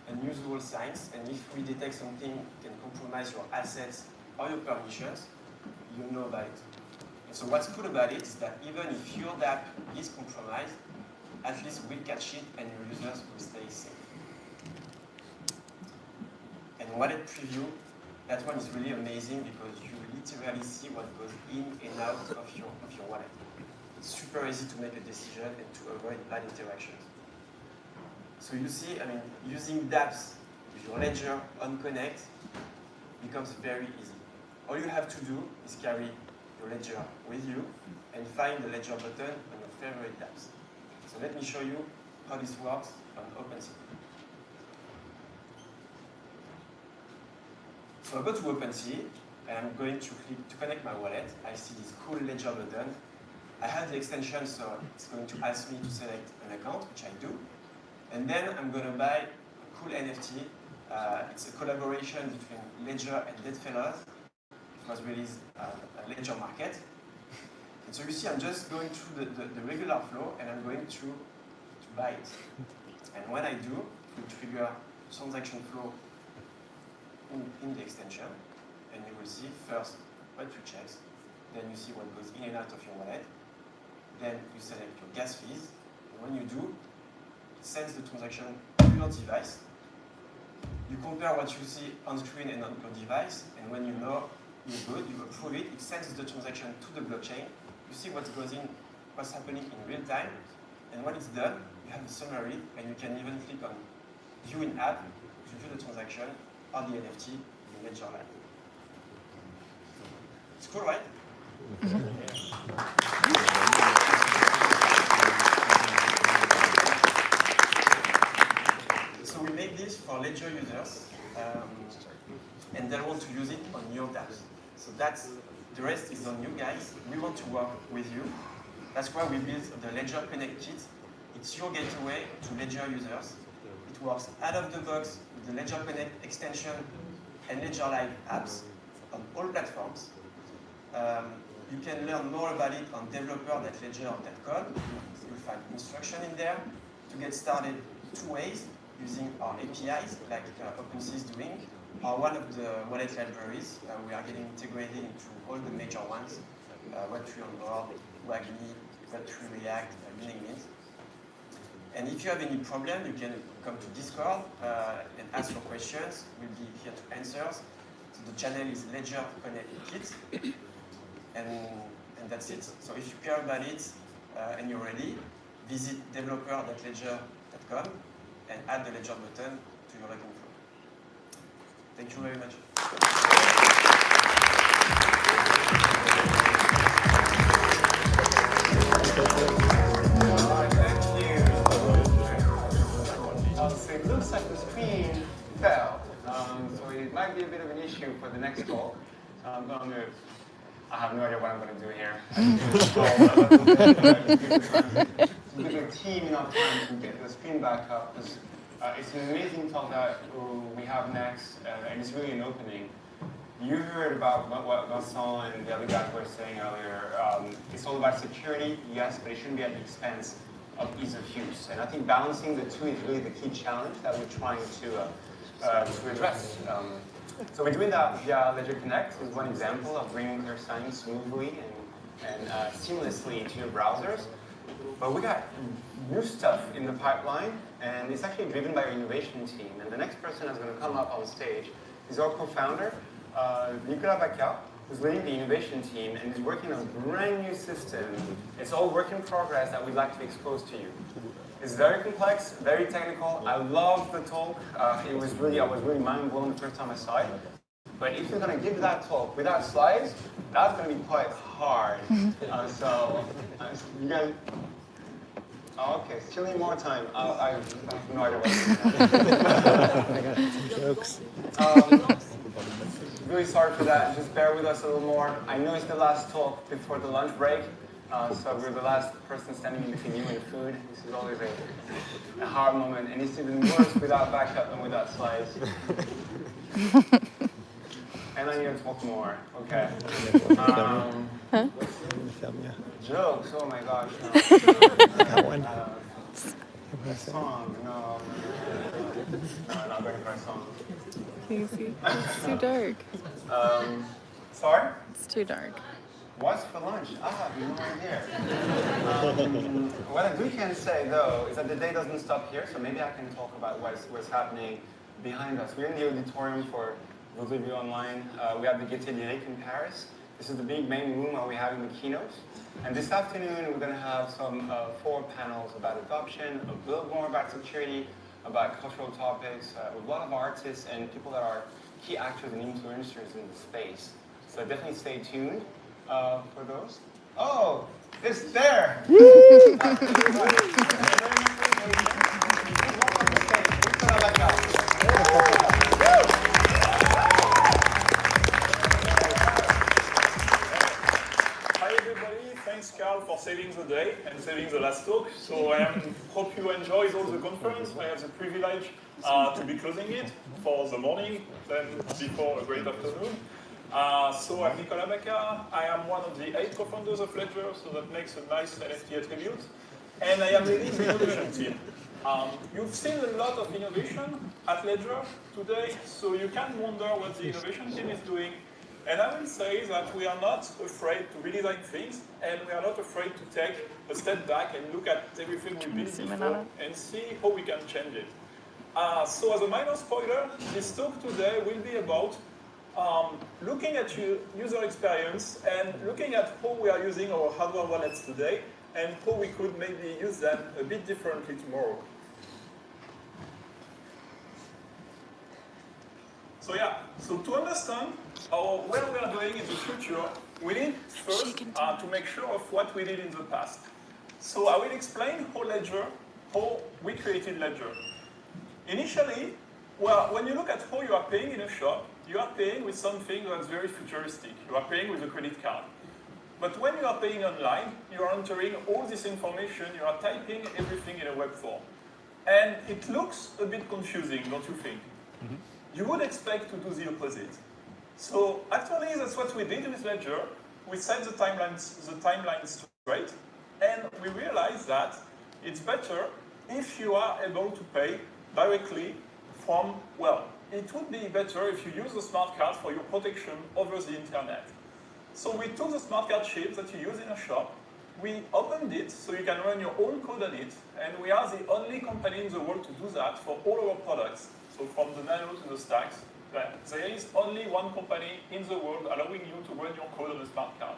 unusual signs, and if we detect something can compromise your assets or your permissions, you'll know about it. And so what's cool about it is that even if your DApp is compromised, at least we'll catch it and your users will stay safe. And wallet preview, that one is really amazing because you literally see what goes in and out of your wallet. It's super easy to make a decision and to avoid bad interactions. So you see, using dApps with your ledger on Connect becomes very easy. All you have to do is carry your ledger with you and find the ledger button on your favorite dApps. So let me show you how this works on OpenSea. So I go to OpenSea and I'm going to click to connect my wallet. I see this cool ledger button. I have the extension, so it's going to ask me to select an account, which I do. And then I'm going to buy a cool NFT. It's a collaboration between Ledger and Deadfellas. It was released at a Ledger market. And so you see, I'm just going through the regular flow, and I'm going to buy it. And when I do, it will trigger transaction flow in the extension. And you will see first Web3 checks. Then you see what goes in and out of your wallet. Then you select your gas fees. And when you do, sends the transaction to your device. You compare what you see on screen and on your device, and when you know you're good, you approve it, it sends the transaction to the blockchain. You see what goes in, what's happening in real time, and when it's done, you have a summary, and you can even click on View in App to view the transaction or the NFT in Ledger Live. It's cool, right? So we make this for Ledger users, and they want to use it on your dApps. So the rest is on you guys. We want to work with you. That's why we built the Ledger Connect Kit. It's your gateway to Ledger users. It works out of the box with the Ledger Connect extension and Ledger Live apps on all platforms. You can learn more about it on developer.ledger.com. You'll find instruction in there. To get started, two ways, using our APIs, like OpenSea is doing, or one of the wallet libraries. We are getting integrated into all the major ones, Web3 Onboard, Wagmi, Web3 React, you name it. And if you have any problem, you can come to Discord and ask your questions. We'll be here to answer. So the channel is Ledger Connect Kit. And that's it. So if you care about it and you're ready, visit developer.ledger.com and add the Ledger button to your login flow. Thank you very much. Thank you. So it looks like the screen fell. So it might be a bit of an issue for the next call. So I'm going to move. I have no idea what I'm going to do here. Give the team enough time to get the screen back up. It's an amazing talk that we have next, and it's really an opening. You heard about what Vincent and the other guys were saying earlier. It's all about security, yes, but it shouldn't be at the expense of ease of use. And I think balancing the two is really the key challenge that we're trying to address. So we're doing that via Ledger Connect is one example of bringing clear signing smoothly and seamlessly to your browsers. But we got new stuff in the pipeline, and it's actually driven by our innovation team. And the next person that's going to come up on stage is our co-founder, Nicolas Bacca, who's leading the innovation team and is working on a brand new system. It's all work in progress that we'd like to expose to you. It's very complex, very technical. I love the talk. I was really mind blown the first time I saw it. But if you're going to give that talk without slides, that's going to be quite hard. So you guys. Oh, okay, still need more time. I have no idea what to do. Jokes. Really sorry for that. Just bear with us a little more. I know it's the last talk before the lunch break, so we're the last person standing between you and food. This is always a hard moment, and it's even worse without backup than without slides. And I need to talk more. Okay. Jokes. Oh my gosh. No. Got one. Song. No. No, I'm not going for a song. Casey, it's too dark. Sorry? It's too dark. What's for lunch? I have no idea. What I can say though is that the day doesn't stop here, so maybe I can talk about what's happening behind us. We're in the auditorium for those of you online. We have the Gaîté Lyrique in Paris. This is the big main room where we're having the keynotes. And this afternoon we're going to have some 4 panels about adoption, a little more about security, about cultural topics, with a lot of artists and people that are key actors and influencers in the space. So definitely stay tuned for those. Oh, it's there! Thanks, Carl, for saving the day and saving the last talk. So I hope you enjoyed all the conference. I have the privilege to be closing it for the morning, then before a great afternoon. So I'm Nicolas Bacca. I am one of the 8 co-founders of Ledger, so that makes a nice NFT attribute. And I am leading the innovation team. You've seen a lot of innovation at Ledger today, so you can wonder what the innovation team is doing. And I will say that we are not afraid to redesign things, and we are not afraid to take a step back and look at everything we built before and see how we can change it. So as a minor spoiler, this talk today will be about looking at user experience and looking at how we are using our hardware wallets today and how we could maybe use them a bit differently tomorrow. So yeah, so to understand where we are going in the future, we need first to make sure of what we did in the past. So I will explain how we created Ledger. Initially, well, when you look at how you are paying in a shop, you are paying with something that's very futuristic. You are paying with a credit card. But when you are paying online, you are entering all this information, you are typing everything in a web form. And it looks a bit confusing, don't you think? Mm-hmm. You would expect to do the opposite. So actually, that's what we did with Ledger. We set the timelines straight, and we realized that it's better if you are able to pay directly from, well, it would be better if you use a smart card for your protection over the internet. So we took the smart card chip that you use in a shop, we opened it so you can run your own code on it, and we are the only company in the world to do that for all our products. So from the Nano to the stacks, there is only one company in the world allowing you to run your code on a smart card.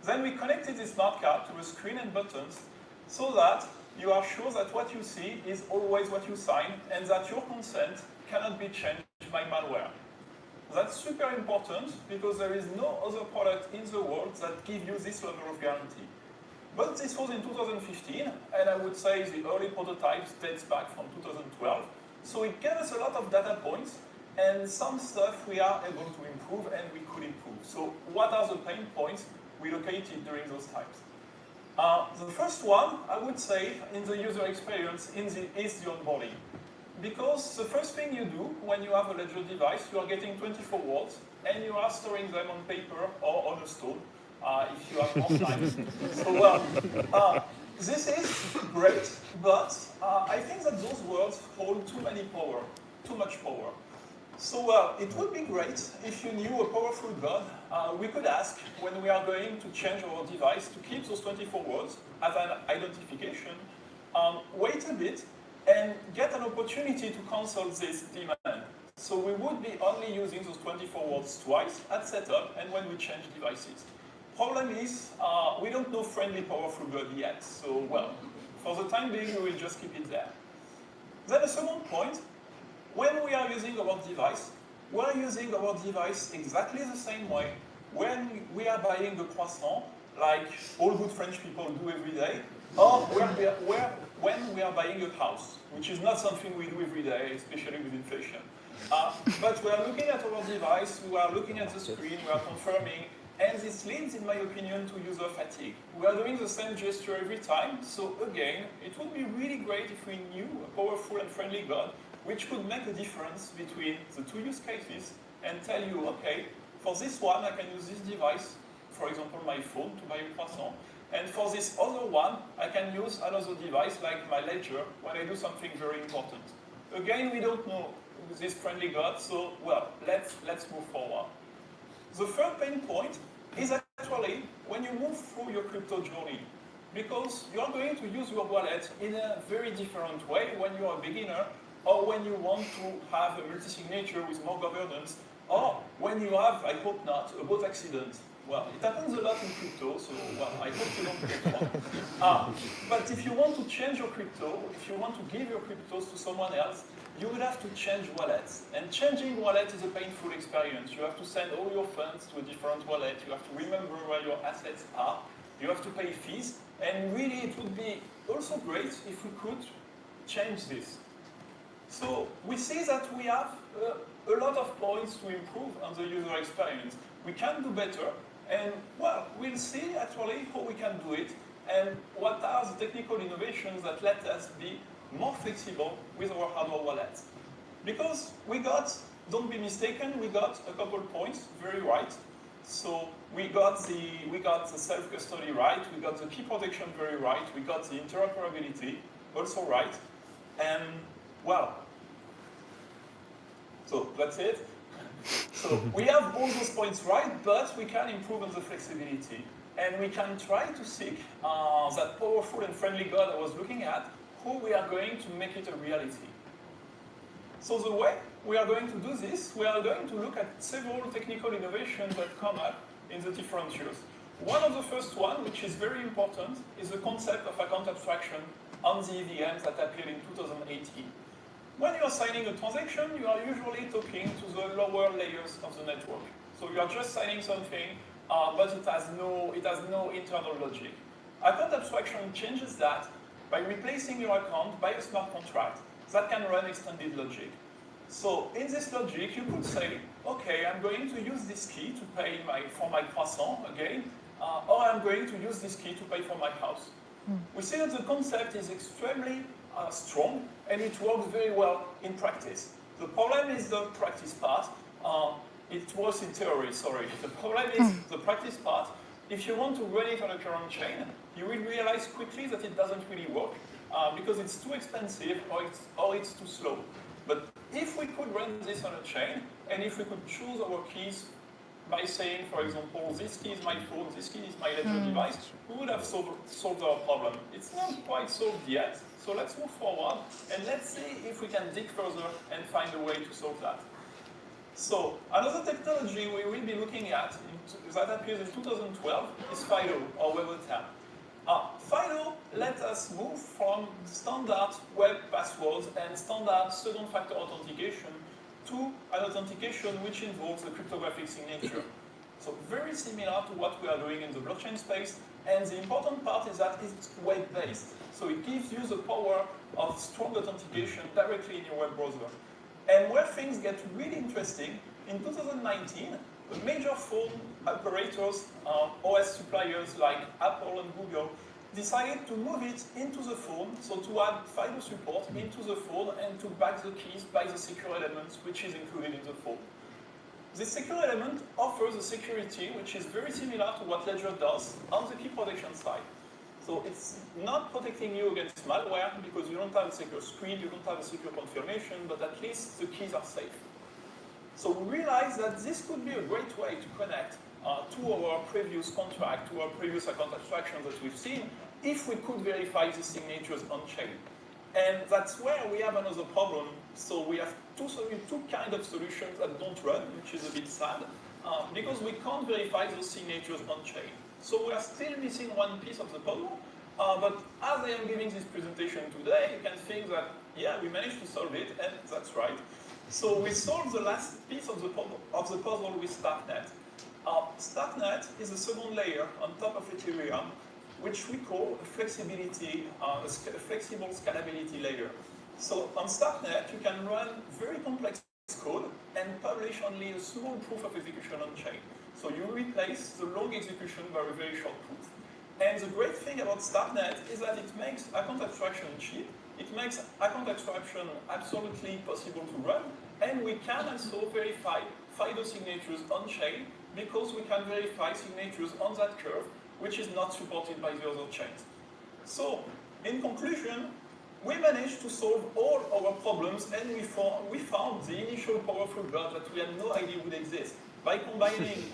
Then we connected this smart card to a screen and buttons so that you are sure that what you see is always what you sign and that your consent cannot be changed by malware. That's super important because there is no other product in the world that gives you this level of guarantee. But this was in 2015, and I would say the early prototypes dates back from 2012. So it gave us a lot of data points, and some stuff we are able to improve and we could improve. So what are the pain points we located during those times? The first one, I would say, in the user experience is the onboarding. Because the first thing you do when you have a Ledger device, you are getting 24 words, and you are storing them on paper or on a stone, if you have more time. So this is great, but I think that those words hold too much power. So it would be great if you knew a powerful God. We could ask when we are going to change our device to keep those 24 words as an identification, wait a bit and get an opportunity to cancel this demand. So we would be only using those 24 words twice at setup and when we change devices. Problem is, we don't know friendly powerful God yet. So, well, for the time being, we will just keep it there. Then a second point, when we are using our device, we are using our device exactly the same way when we are buying a croissant, like all good French people do every day, or when we are buying a house, which is not something we do every day, especially with inflation. But we are looking at our device, we are looking at the screen, we are confirming, and this leads, in my opinion, to user fatigue. We are doing the same gesture every time, so again, it would be really great if we knew a powerful and friendly God which could make a difference between the two use cases and tell you, okay, for this one I can use this device, for example my phone to buy a croissant, and for this other one I can use another device like my ledger when I do something very important. Again, we don't know this friendly God, so well, let's move forward. The third pain point is actually when you move through your crypto journey, because you are going to use your wallet in a very different way when you are a beginner, or when you want to have a multi-signature with more governance, or when you have, I hope not, a boat accident. Well, it happens a lot in crypto, so well, I hope you don't get one. But if you want to change your crypto, if you want to give your cryptos to someone else, you will have to change wallets. And changing wallet is a painful experience. You have to send all your funds to a different wallet. You have to remember where your assets are. You have to pay fees. And really, it would be also great if we could change this. So we see that we have a lot of points to improve on the user experience. We can do better. And, well, we'll see actually how we can do it and what are the technical innovations that let us be more flexible with our hardware wallets. Because we got, don't be mistaken, we got a couple points very right. So we got the self-custody right, we got the key protection very right, we got the interoperability also right. And, well, so that's it. So we have all those points right, but we can improve on the flexibility. And we can try to seek that powerful and friendly God I was looking at, how we are going to make it a reality. So the way we are going to do this, we are going to look at several technical innovations that come up in the different years. One of the first one, which is very important, is the concept of account abstraction on the EVMs that appeared in 2018. When you are signing a transaction, you are usually talking to the lower layers of the network. So you are just signing something, but it has no internal logic. Account abstraction changes that by replacing your account by a smart contract that can run extended logic. So in this logic, you could say, okay, I'm going to use this key to pay for my croissant again, or I'm going to use this key to pay for my house. We see that the concept is extremely strong, and it works very well in practice. The problem is the practice part. It was in theory, sorry. The problem is the practice part. If you want to run it on a current chain, you will realize quickly that it doesn't really work because it's too expensive or it's too slow. But if we could run this on a chain, and if we could choose our keys by saying, for example, this key is my phone, this key is my ledger device, we would have solved our problem. It's not quite solved yet, so let's move forward and let's see if we can dig further and find a way to solve that. So another technology we will be looking at that appears in 2012 is FIDO, or WebAuthn. FIDO let us move from standard web passwords and standard second factor authentication to an authentication which involves a cryptographic signature. So very similar to what we are doing in the blockchain space, and the important part is that it's web-based. So it gives you the power of strong authentication directly in your web browser. And where things get really interesting, in 2019, the major phone operators, OS suppliers like Apple and Google, decided to move it into the phone, so to add FIDO support into the phone and to back the keys by the secure element which is included in the phone. This secure element offers a security which is very similar to what Ledger does on the key protection side. So it's not protecting you against malware because you don't have a secure screen, you don't have a secure confirmation, but at least the keys are safe. So we realized that this could be a great way to connect to our previous contract, to our previous account abstraction that we've seen, if we could verify the signatures on-chain. And that's where we have another problem. So we have two kinds of solutions that don't run, which is a bit sad, because we can't verify those signatures on-chain. So we are still missing one piece of the puzzle, but as I am giving this presentation today, you can think that, yeah, we managed to solve it, and that's right. So we solved the last piece of the puzzle with Starknet. Starknet is a second layer on top of Ethereum, which we call a flexible scalability layer. So on Starknet, you can run very complex code and publish only a small proof of execution on chain. So you replace the long execution by a very short proof. And the great thing about Starknet is that it makes account abstraction cheap, it makes account abstraction absolutely possible to run, and we can also verify FIDO signatures on chain because we can verify signatures on that curve, which is not supported by the other chains. So, in conclusion, we managed to solve all our problems, and we found the initial powerful bug that we had no idea would exist by combining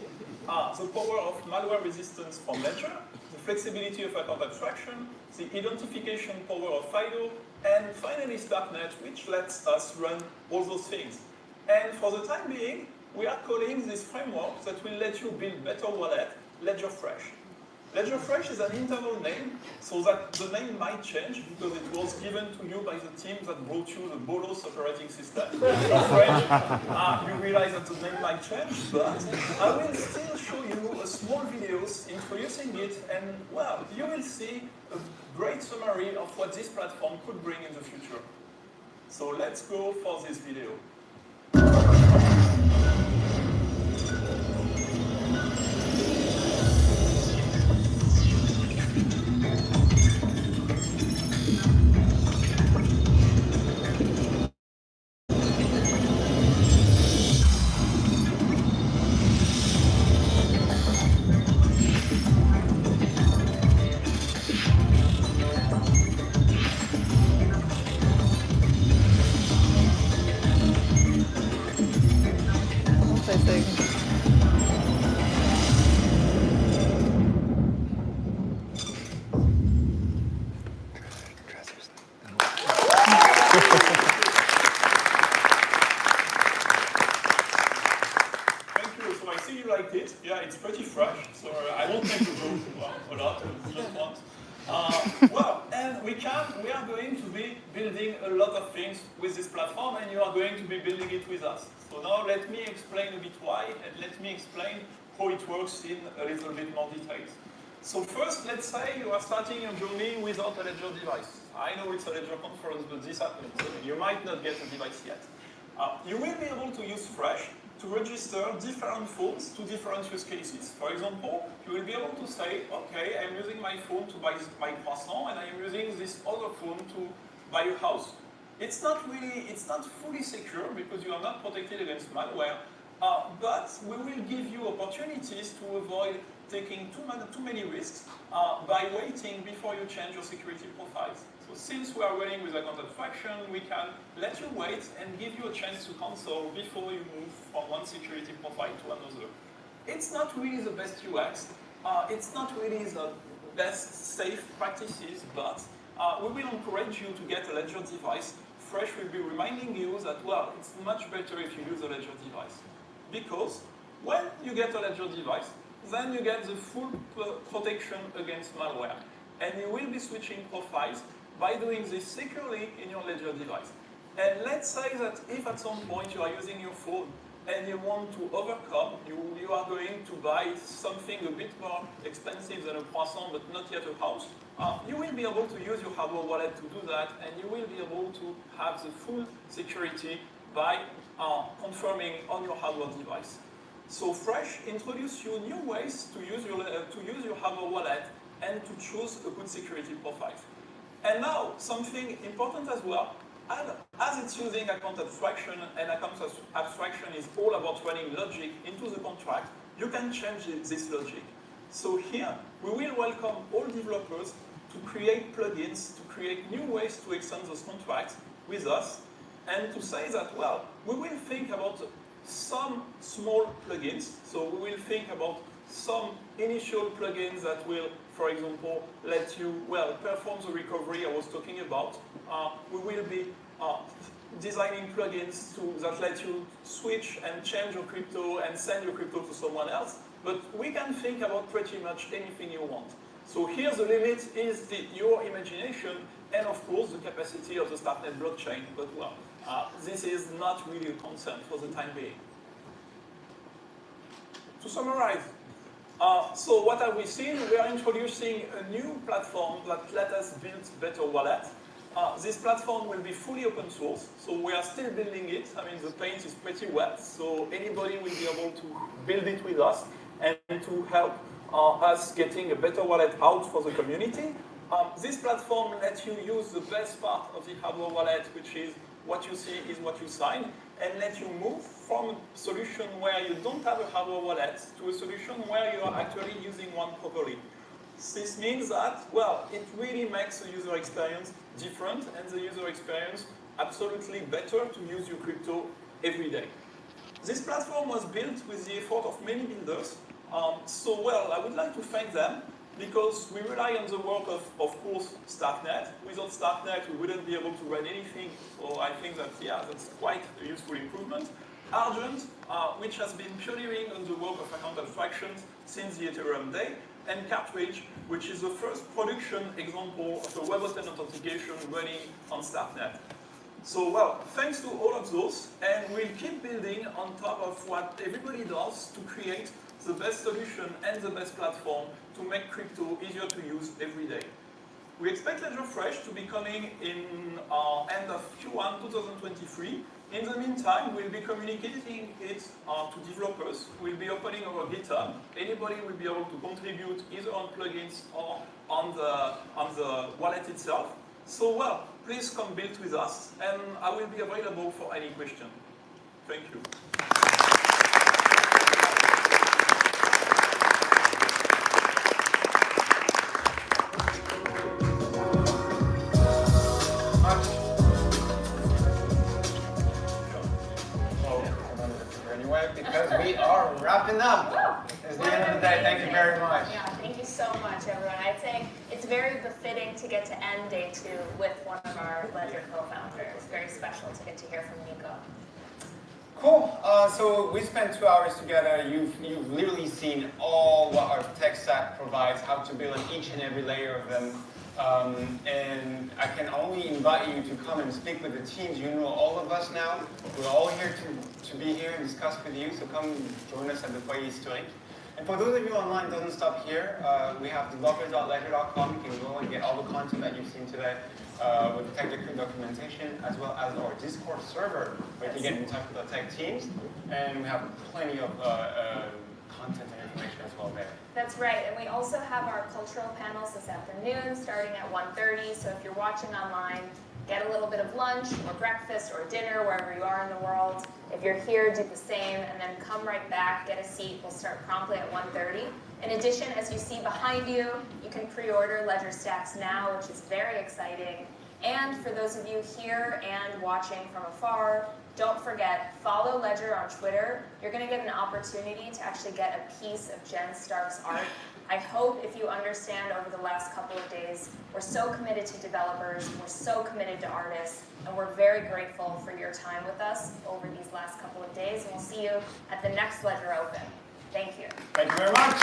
the power of malware resistance from Ledger, the flexibility of account abstraction, the identification power of FIDO, and finally Starknet, which lets us run all those things. And for the time being, we are calling this framework that will let you build better wallet, LedgerFresh. LedgerFresh is an internal name, so that the name might change because it was given to you by the team that brought you the Bolos operating system. In French, you realize that the name might change, but I will still show you a small videos introducing it, and well, you will see a great summary of what this platform could bring in the future. So let's go for this video. Yeah, it's pretty fresh, so I won't make you go a lot, just once. Well, and we are going to be building a lot of things with this platform, and you are going to be building it with us. So now let me explain a bit why, and let me explain how it works in a little bit more details. So first, let's say you are starting your journey without a Ledger device. I know it's a Ledger conference, but this happens. You might not get a device yet. You will be able to use Fresh to register different phones to different use cases. For example, you will be able to say, okay, I'm using my phone to buy my croissant, and I'm using this other phone to buy a house. It's not fully secure because you are not protected against malware, but we will give you opportunities to avoid taking too many risks by waiting before you change your security profiles. So since we are running with account abstraction, we can let you wait and give you a chance to console before you move from one security profile to another. It's not really the best UX, it's not really the best safe practices, but we will encourage you to get a Ledger device. Fresh will be reminding you that, well, it's much better if you use a Ledger device. Because when you get a Ledger device, then you get the full protection against malware. And you will be switching profiles by doing this securely in your Ledger device. And let's say that if at some point you are using your phone and you want to overcome, you are going to buy something a bit more expensive than a croissant but not yet a house, you will be able to use your hardware wallet to do that, and you will be able to have the full security by confirming on your hardware device. So Fresh introduces you new ways to use your hardware wallet and to choose a good security profile. And now, something important as well, as it's using account abstraction, and account abstraction is all about running logic into the contract, you can change this logic. So here, we will welcome all developers to create plugins, to create new ways to extend those contracts with us, and to say that, well, we will think about some small plugins. So we will think about some initial plugins that will, for example, let you, well, perform the recovery I was talking about. We will be designing plugins that let you switch and change your crypto and send your crypto to someone else. But we can think about pretty much anything you want. So here the limit is your imagination and, of course, the capacity of the Starknet blockchain. But, well, this is not really a concern for the time being. To summarize, so what have we seen? We are introducing a new platform that let us build better wallet. This platform will be fully open source, so we are still building it. I mean, the paint is pretty wet, so anybody will be able to build it with us and to help us getting a better wallet out for the community. This platform lets you use the best part of the hardware wallet, which is what you see is what you sign, and let you move from a solution where you don't have a hardware wallet to a solution where you are actually using one properly. This means that, well, it really makes the user experience different and the user experience absolutely better to use your crypto every day. This platform was built with the effort of many builders. So, well, I would like to thank them because we rely on the work of course, Starknet. Without Starknet, we wouldn't be able to run anything. So I think that, yeah, that's quite a useful improvement. Argent, which has been pioneering on the work of account abstractions since the Ethereum day, and Cartridge, which is the first production example of a WebAuthn authentication running on Starknet. So, well, thanks to all of those, and we'll keep building on top of what everybody does to create the best solution and the best platform to make crypto easier to use every day. We expect Ledger Fresh to be coming in end of Q1 2023. In the meantime, we'll be communicating it to developers. We'll be opening our GitHub. Anybody will be able to contribute either on plugins or on the wallet itself. So, well, please come build with us, and I will be available for any question. Thank you. Because we are wrapping up. It's the end of the day. Thank you very much. Yeah, thank you so much, everyone. I think it's very befitting to get to end day 2 with one of our Ledger co-founders. It's very special to get to hear from Nico. Cool. So we spent 2 hours together. You've literally seen all what our tech stack provides, how to build on each and every layer of them. And I can only invite you to come and speak with the teams. You know all of us now. We're all here to be here and discuss with you, so come join us at the Foyer Historique. And for those of you online, it doesn't stop here. We have developers.ledger.com. You can go and get all the content that you've seen today with the technical documentation, as well as our Discord server, where you can get in touch with the tech teams. And we have plenty of content and information as well there. That's right, and we also have our cultural panels this afternoon starting at 1:30, so if you're watching online, get a little bit of lunch or breakfast or dinner wherever you are in the world. If you're here, do the same, and then come right back, get a seat. We'll start promptly at 1:30. In addition, as you see behind you, you can pre-order Ledger Stacks now, which is very exciting. And for those of you here and watching from afar, don't forget, follow Ledger on Twitter. You're going to get an opportunity to actually get a piece of Jen Stark's art. I hope if you understand over the last couple of days, we're so committed to developers, we're so committed to artists, and we're very grateful for your time with us over these last couple of days, and we'll see you at the next Ledger Open. Thank you. Thank you very much.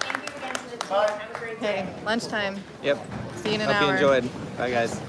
Thank you again to the team. Have a great day. Hey, lunchtime. Yep. See you in an hour. Hope you enjoyed. Bye, guys.